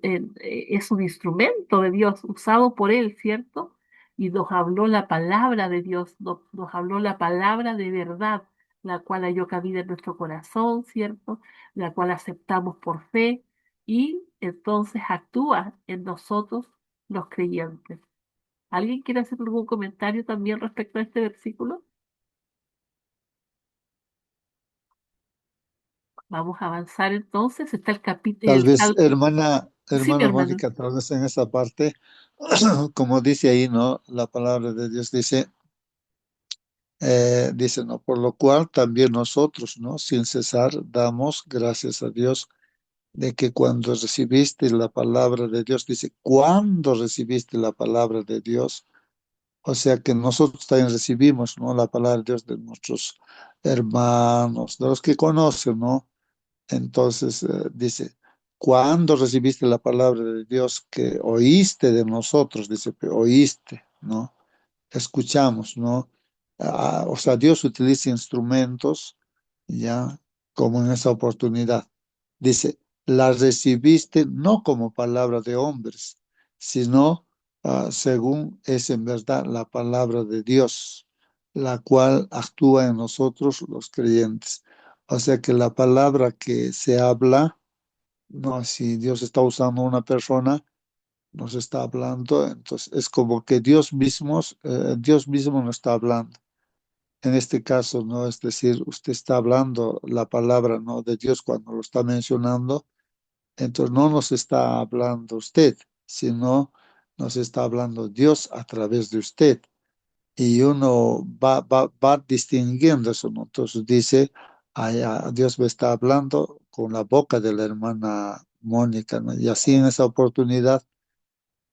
S1: es un instrumento de Dios usado por Él, ¿cierto? Y nos habló la palabra de Dios, nos habló la palabra de verdad, la cual halló cabida en nuestro corazón, ¿cierto? La cual aceptamos por fe y entonces actúa en nosotros los creyentes. ¿Alguien quiere hacer algún comentario también respecto a este versículo? Vamos a avanzar entonces. Está el
S4: Tal
S1: capítulo.
S4: vez,
S1: Sí, mi
S4: hermana
S1: hermano.
S4: Mónica, tal vez en esa parte, como dice ahí, ¿no? La palabra de Dios dice, ¿no? Por lo cual también nosotros, ¿no? Sin cesar, damos gracias a Dios de que cuando recibiste la palabra de Dios, dice, cuando recibiste la palabra de Dios, o sea que nosotros también recibimos, ¿no? La palabra de Dios de nuestros hermanos, de los que conocen, ¿no? Entonces dice, cuando recibiste la palabra de Dios que oíste de nosotros, dice, que oíste, ¿no? Escuchamos, ¿no? O sea, Dios utiliza instrumentos, ya, como en esa oportunidad. Dice, la recibiste no como palabra de hombres, sino según es en verdad la palabra de Dios, la cual actúa en nosotros los creyentes. O sea que la palabra que se habla, no, si Dios está usando a una persona, nos está hablando, entonces es como que Dios mismo nos está hablando. En este caso, ¿no? Es decir, usted está hablando la palabra, ¿no? De Dios cuando lo está mencionando, entonces no nos está hablando usted, sino nos está hablando Dios a través de usted. Y uno va distinguiendo eso, ¿no? Entonces dice, Dios me está hablando con la boca de la hermana Mónica, ¿no? Y así en esa oportunidad,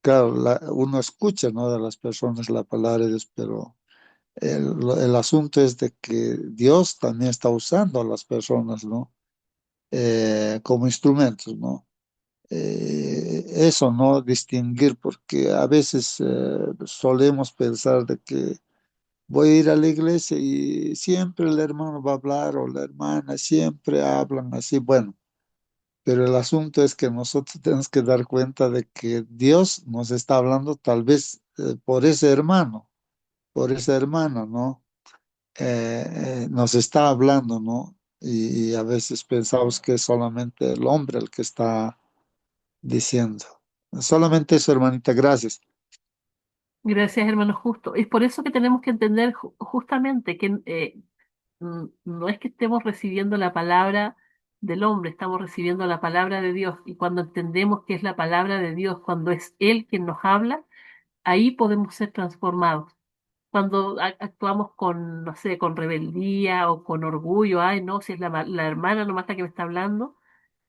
S4: claro, uno escucha, ¿no? De las personas la palabra de Dios, pero el asunto es de que Dios también está usando a las personas, ¿no? Como instrumentos, ¿no? Eso, ¿no? Distinguir, porque a veces solemos pensar de que voy a ir a la iglesia y siempre el hermano va a hablar o la hermana, siempre hablan así, bueno, pero el asunto es que nosotros tenemos que dar cuenta de que Dios nos está hablando tal vez por ese hermano, por esa hermana, ¿no? Nos está hablando, ¿no? Y a veces pensamos que es solamente el hombre el que está diciendo. Solamente eso, hermanita, gracias.
S1: Gracias, hermano Justo. Es por eso que tenemos que entender justamente que no es que estemos recibiendo la palabra del hombre, estamos recibiendo la palabra de Dios. Y cuando entendemos que es la palabra de Dios, cuando es Él quien nos habla, ahí podemos ser transformados. Cuando actuamos con, no sé, con rebeldía o con orgullo, ay, no, si es la hermana nomás la que me está hablando,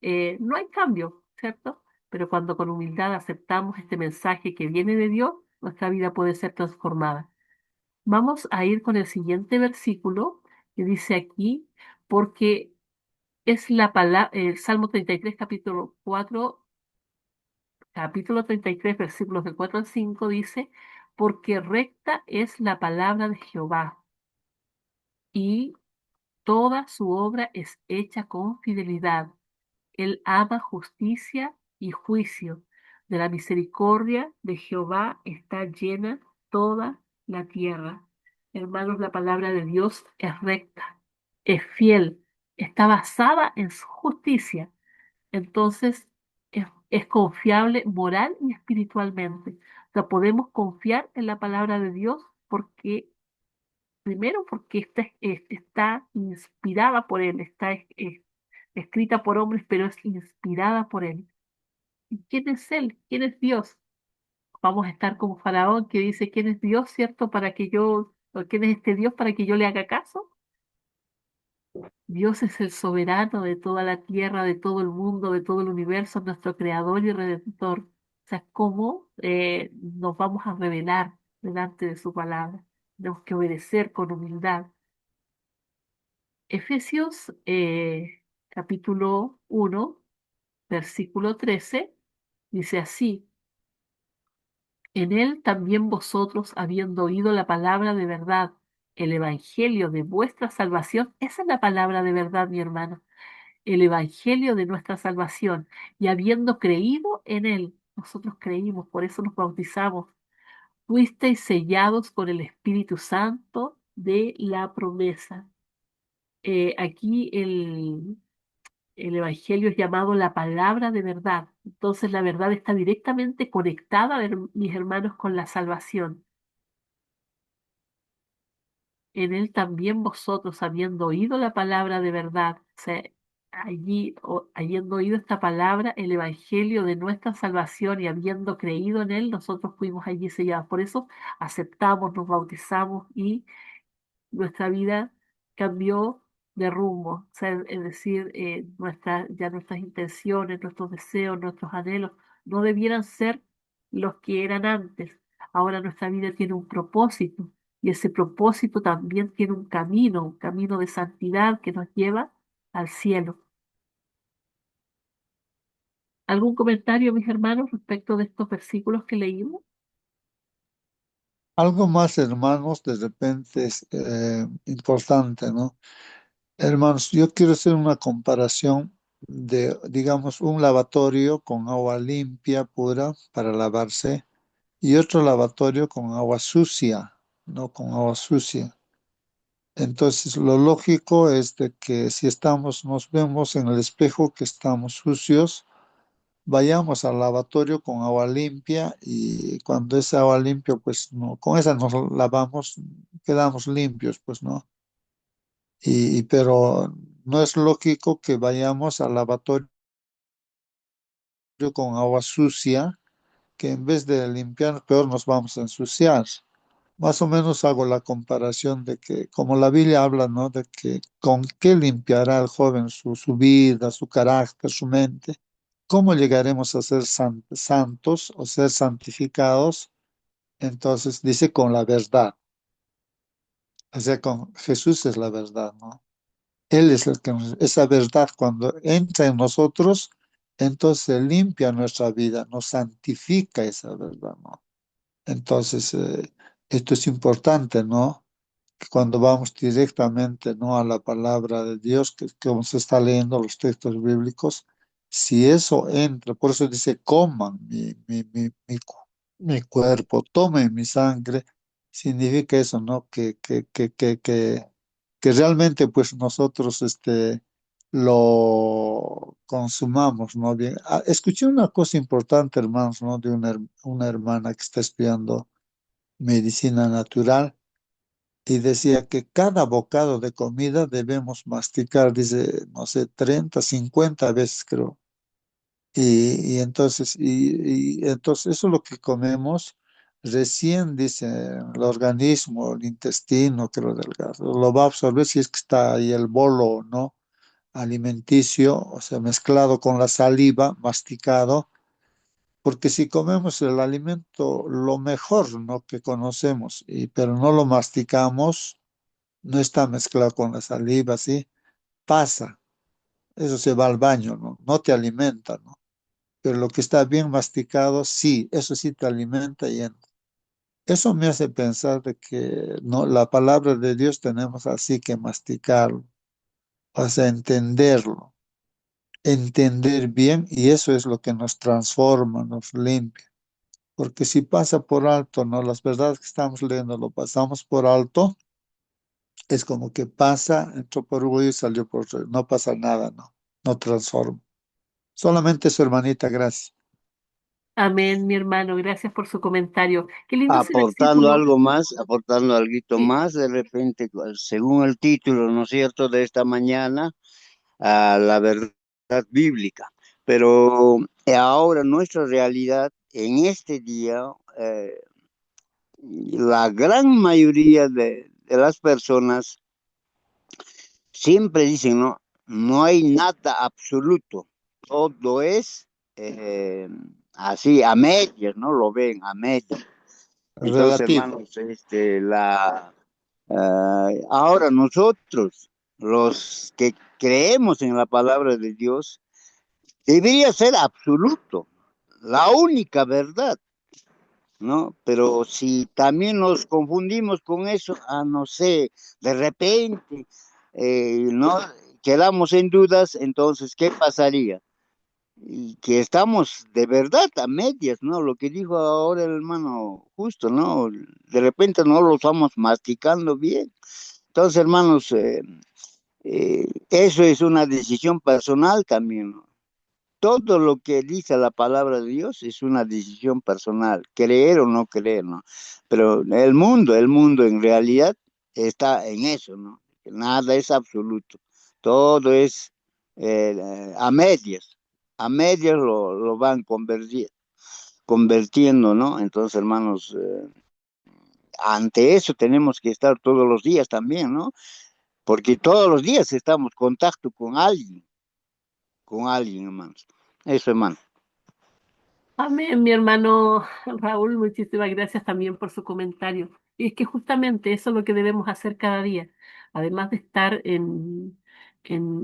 S1: no hay cambio, ¿cierto? pero cuando con humildad aceptamos este mensaje que viene de Dios, nuestra vida puede ser transformada. Vamos a ir con el siguiente versículo que dice aquí, porque es la palabra, el Salmo 33, capítulo 33, versículos del 4 al 5 dice, porque recta es la palabra de Jehová y toda su obra es hecha con fidelidad. Él ama justicia y juicio. De la misericordia de Jehová está llena toda la tierra. Hermanos, la palabra de Dios es recta, es fiel, está basada en su justicia. Entonces, es confiable moral y espiritualmente. O sea, podemos confiar en la palabra de Dios porque, primero, porque está inspirada por Él, escrita por hombres, pero es inspirada por Él. ¿Y quién es Él? ¿Quién es Dios? Vamos a estar como Faraón que dice, ¿quién es Dios, cierto? O ¿quién es este Dios para que yo le haga caso? Dios es el soberano de toda la tierra, de todo el mundo, de todo el universo, nuestro creador y redentor. O sea, ¿cómo nos vamos a revelar delante de su palabra? Tenemos que obedecer con humildad. Efesios capítulo 1, versículo 13, dice así, en él también vosotros, habiendo oído la palabra de verdad, el evangelio de vuestra salvación, esa es la palabra de verdad, mi hermano, el evangelio de nuestra salvación, y habiendo creído en él, nosotros creímos, por eso nos bautizamos, fuisteis sellados con el Espíritu Santo de la promesa. Aquí el Evangelio es llamado la palabra de verdad. Entonces la verdad está directamente conectada, mis hermanos, con la salvación. En él también vosotros, habiendo oído la palabra de verdad, o sea, habiendo oído esta palabra, el Evangelio de nuestra salvación y habiendo creído en él, nosotros fuimos allí sellados. Por eso aceptamos, nos bautizamos y nuestra vida cambió de rumbo, o sea, es decir, ya nuestras intenciones, nuestros deseos, nuestros anhelos no debieran ser los que eran antes. Ahora nuestra vida tiene un propósito y ese propósito también tiene un camino de santidad que nos lleva al cielo. ¿Algún comentario, mis hermanos, respecto de estos versículos que leímos?
S4: Algo más, hermanos, de repente es importante, ¿no? Hermanos, yo quiero hacer una comparación de, digamos, un lavatorio con agua limpia, pura, para lavarse, y otro lavatorio con agua sucia, ¿no? Con agua sucia. Entonces, lo lógico es de que si nos vemos en el espejo que estamos sucios, vayamos al lavatorio con agua limpia y cuando esa agua limpia, pues no, con esa nos lavamos, quedamos limpios, pues no. Pero no es lógico que vayamos al lavatorio con agua sucia, que en vez de limpiar, peor nos vamos a ensuciar. Más o menos hago la comparación de que, como la Biblia habla, ¿no? De que con qué limpiará el joven su vida, su carácter, su mente. ¿Cómo llegaremos a ser santos o ser santificados? Entonces dice con la verdad. O sea, con Jesús es la verdad, ¿no? Él es el que esa verdad cuando entra en nosotros, entonces limpia nuestra vida, nos santifica esa verdad, ¿no? Entonces, esto es importante, ¿no? Que cuando vamos directamente, ¿no? A la palabra de Dios, que como se está leyendo los textos bíblicos, si eso entra, por eso dice, coman mi cuerpo, tomen mi sangre, significa eso, ¿no? Que realmente pues nosotros lo consumamos, ¿no? Bien. Ah, escuché una cosa importante, hermanos, ¿no? De una hermana que está estudiando medicina natural y decía que cada bocado de comida debemos masticar, dice, no sé, 30 50 veces creo. Y entonces eso es lo que comemos, recién dice el organismo, el intestino, creo, delgado, lo va a absorber si es que está ahí el bolo, ¿no? Alimenticio, o sea, mezclado con la saliva, masticado. porque si comemos el alimento, lo mejor, ¿no? que conocemos, pero no lo masticamos, no está mezclado con la saliva, ¿sí? Pasa, eso se va al baño, ¿no? No te alimenta, ¿no? Pero lo que está bien masticado, sí, eso sí te alimenta y entra. Eso me hace pensar de que no, la palabra de Dios tenemos así que masticarlo, o sea, entenderlo, entender bien, y eso es lo que nos transforma, nos limpia. Porque si pasa por alto, ¿no? Las verdades que estamos leyendo lo pasamos por alto, es como que pasa, entró por un oído y salió por otro. No pasa nada, ¿no? No transforma. Solamente su hermanita, gracias.
S1: Amén, mi hermano. Gracias por su comentario. Qué lindo ese versículo.
S5: Aportando algo
S1: Sí.
S5: más, de repente, según el título, ¿no es cierto?, de esta mañana, a la verdad bíblica. Pero ahora nuestra realidad en este día, eh, la gran mayoría de las personas siempre dicen, no, no hay nada absoluto, todo es eh, así, a medias, ¿no? Lo ven a medias. Entonces,
S4: Relativo.
S5: hermanos, ahora nosotros, los que creemos en la palabra de Dios, debería ser absoluto, la única verdad, ¿no? Pero si también nos confundimos con eso, no sé, de repente, no quedamos en dudas, entonces, ¿qué pasaría? Y que estamos de verdad a medias, ¿no? Lo que dijo ahora el hermano justo, ¿no? De repente no lo estamos masticando bien. Entonces, hermanos, eso es una decisión personal también, ¿no? Todo lo que dice la palabra de Dios es una decisión personal, creer o no creer, ¿no? Pero el mundo en realidad está en eso, ¿no? Que nada es absoluto, todo es a medias lo van convirtiendo, ¿no? Entonces, hermanos, ante eso tenemos que estar todos los días también, ¿no? Porque todos los días estamos en contacto con alguien, hermanos. Eso, hermano.
S1: Amén, mi hermano Raúl, muchísimas gracias también por su comentario. Y es que justamente eso es lo que debemos hacer cada día, además de estar en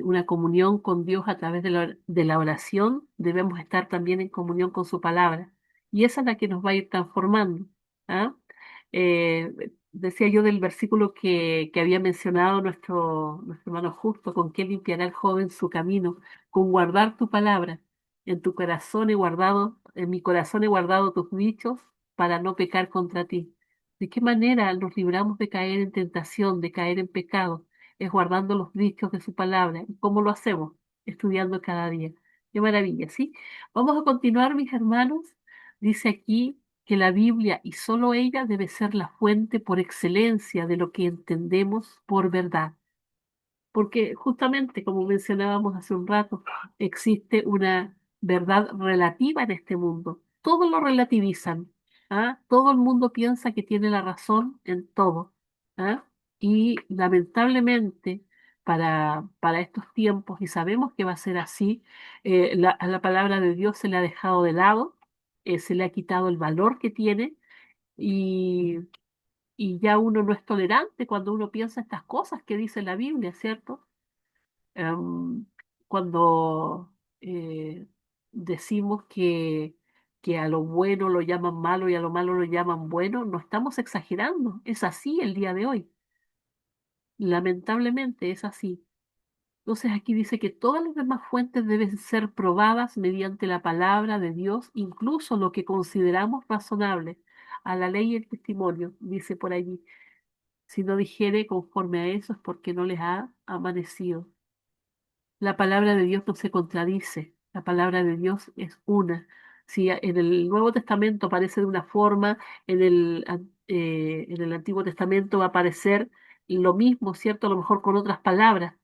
S1: una comunión con Dios a través de la oración, debemos estar también en comunión con su palabra. Y esa es la que nos va a ir transformando. ¿Ah? Decía yo del versículo que había mencionado nuestro hermano Justo, con que limpiará el joven su camino, con guardar tu palabra. En tu corazón he guardado, en mi corazón he guardado tus dichos para no pecar contra ti. ¿De qué manera nos libramos de caer en tentación, de caer en pecado? Es guardando los dichos de su palabra. ¿Y cómo lo hacemos? Estudiando cada día. Qué maravilla, ¿sí? Vamos a continuar, mis hermanos. Dice aquí que la Biblia y solo ella debe ser la fuente por excelencia de lo que entendemos por verdad. Porque justamente, como mencionábamos hace un rato, existe una verdad relativa en este mundo. Todo lo relativizan, ¿ah? Todo el mundo piensa que tiene la razón en todo, ¿ah? Y lamentablemente, para estos tiempos, y sabemos que va a ser así, a la palabra de Dios se le ha dejado de lado, se le ha quitado el valor que tiene, y, y ya uno no es tolerante cuando uno piensa estas cosas que dice la Biblia, ¿cierto? em, Cuando decimos que a lo bueno lo llaman malo y a lo malo lo llaman bueno, no estamos exagerando, es así el día de hoy. Lamentablemente es así. Entonces aquí dice que todas las demás fuentes deben ser probadas mediante la palabra de Dios, incluso lo que consideramos razonable, a la ley y el testimonio, dice por allí. Si no dijere conforme a eso es porque no les ha amanecido. La palabra de Dios no se contradice, la palabra de Dios es una. Si en el Nuevo Testamento aparece de una forma, en el Antiguo Testamento va a aparecer lo mismo, ¿cierto? A lo mejor con otras palabras,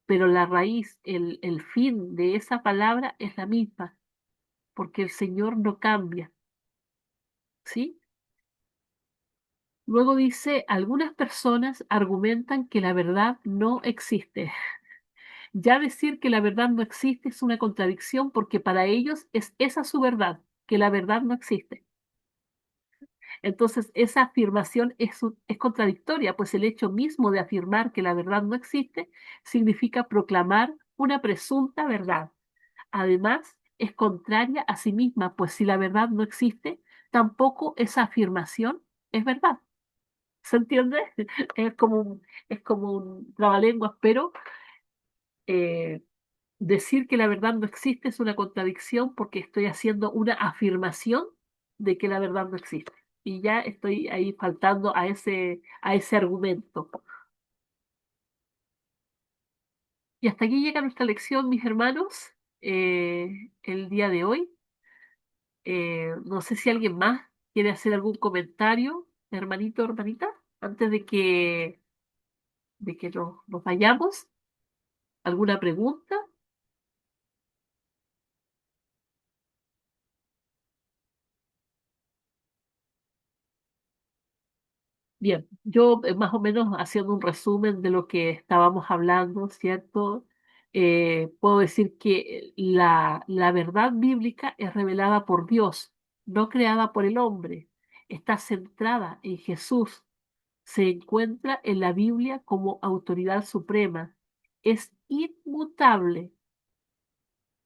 S1: pero la raíz, el fin de esa palabra es la misma, porque el Señor no cambia, ¿sí? Luego dice, algunas personas argumentan que la verdad no existe. Ya decir que la verdad no existe es una contradicción porque para ellos es esa su verdad. que la verdad no existe. Entonces, esa afirmación es contradictoria, pues el hecho mismo de afirmar que la verdad no existe significa proclamar una presunta verdad. Además, es contraria a sí misma, pues si la verdad no existe, tampoco esa afirmación es verdad. ¿Se entiende? Es como un trabalenguas, pero eh, decir que la verdad no existe es una contradicción porque estoy haciendo una afirmación de que la verdad no existe. Y ya estoy ahí faltando a ese argumento. Y hasta aquí llega nuestra lección, mis hermanos, el día de hoy. No sé si alguien más quiere hacer algún comentario, hermanito, hermanita, antes de que nos vayamos. ¿Alguna pregunta? Bien, yo más o menos haciendo un resumen de lo que estábamos hablando, ¿cierto? Puedo decir que la verdad bíblica es revelada por Dios, no creada por el hombre. Está centrada en Jesús, se encuentra en la Biblia como autoridad suprema. Es inmutable,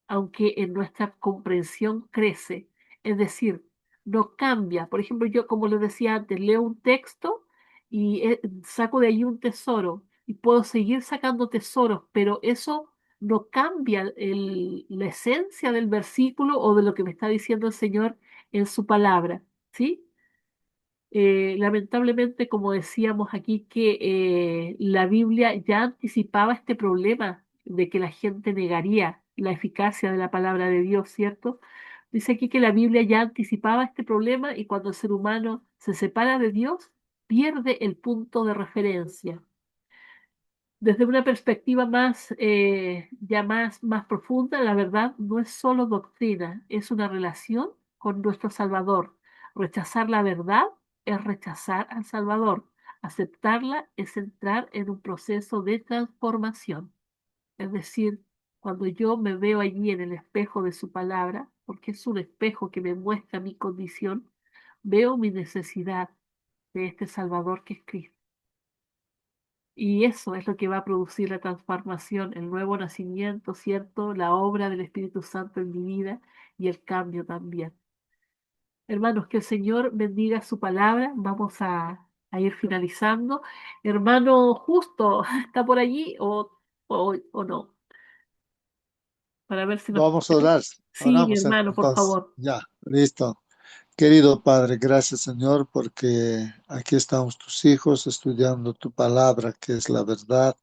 S1: aunque en nuestra comprensión crece. Es decir, no cambia. Por ejemplo, yo, como les decía antes, leo un texto y saco de ahí un tesoro y puedo seguir sacando tesoros, pero eso no cambia la esencia del versículo o de lo que me está diciendo el Señor en su palabra, ¿sí? Lamentablemente, como decíamos aquí, que la Biblia ya anticipaba este problema de que la gente negaría la eficacia de la palabra de Dios, ¿cierto? Dice aquí que la Biblia ya anticipaba este problema y cuando el ser humano se separa de Dios, pierde el punto de referencia. Desde una perspectiva más profunda, la verdad no es solo doctrina, es una relación con nuestro Salvador. Rechazar la verdad es rechazar al Salvador. Aceptarla es entrar en un proceso de transformación. Es decir, cuando yo me veo allí en el espejo de su palabra, porque es un espejo que me muestra mi condición, veo mi necesidad de este Salvador que es Cristo. Y eso es lo que va a producir la transformación, el nuevo nacimiento, ¿cierto? La obra del Espíritu Santo en mi vida y el cambio también. Hermanos, que el Señor bendiga su palabra. Vamos a ir finalizando. Hermano Justo, ¿está por allí o no? Para ver si nos...
S4: Vamos a orar.
S1: Sí, mi
S4: Oramos
S1: hermano, por
S4: entonces.
S1: favor.
S4: Ya, listo. Querido Padre, gracias Señor, porque aquí estamos tus hijos estudiando tu palabra, que es la verdad,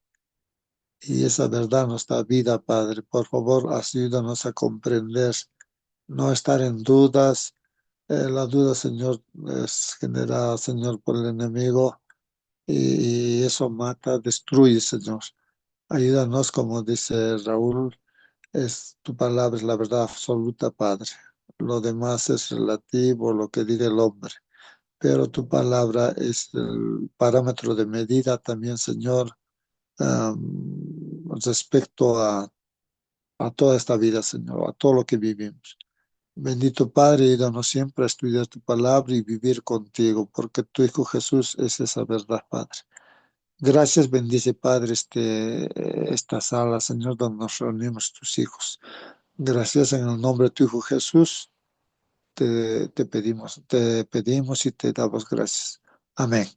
S4: y esa verdad nos da vida, Padre. Por favor, ayúdanos a comprender, no estar en dudas. La duda, Señor, es generada, Señor, por el enemigo, y eso mata, destruye, Señor. Ayúdanos, como dice Raúl, es tu palabra, es la verdad absoluta, Padre. Lo demás es relativo, lo que diga el hombre. Pero tu palabra es el parámetro de medida también, Señor, respecto a toda esta vida, Señor, a todo lo que vivimos. Bendito Padre, ayúdanos siempre a estudiar tu palabra y vivir contigo, porque tu Hijo Jesús es esa verdad, Padre. Gracias, bendice Padre esta sala, Señor, donde nos reunimos tus hijos. Gracias en el nombre de tu Hijo Jesús, te pedimos y te damos gracias. Amén.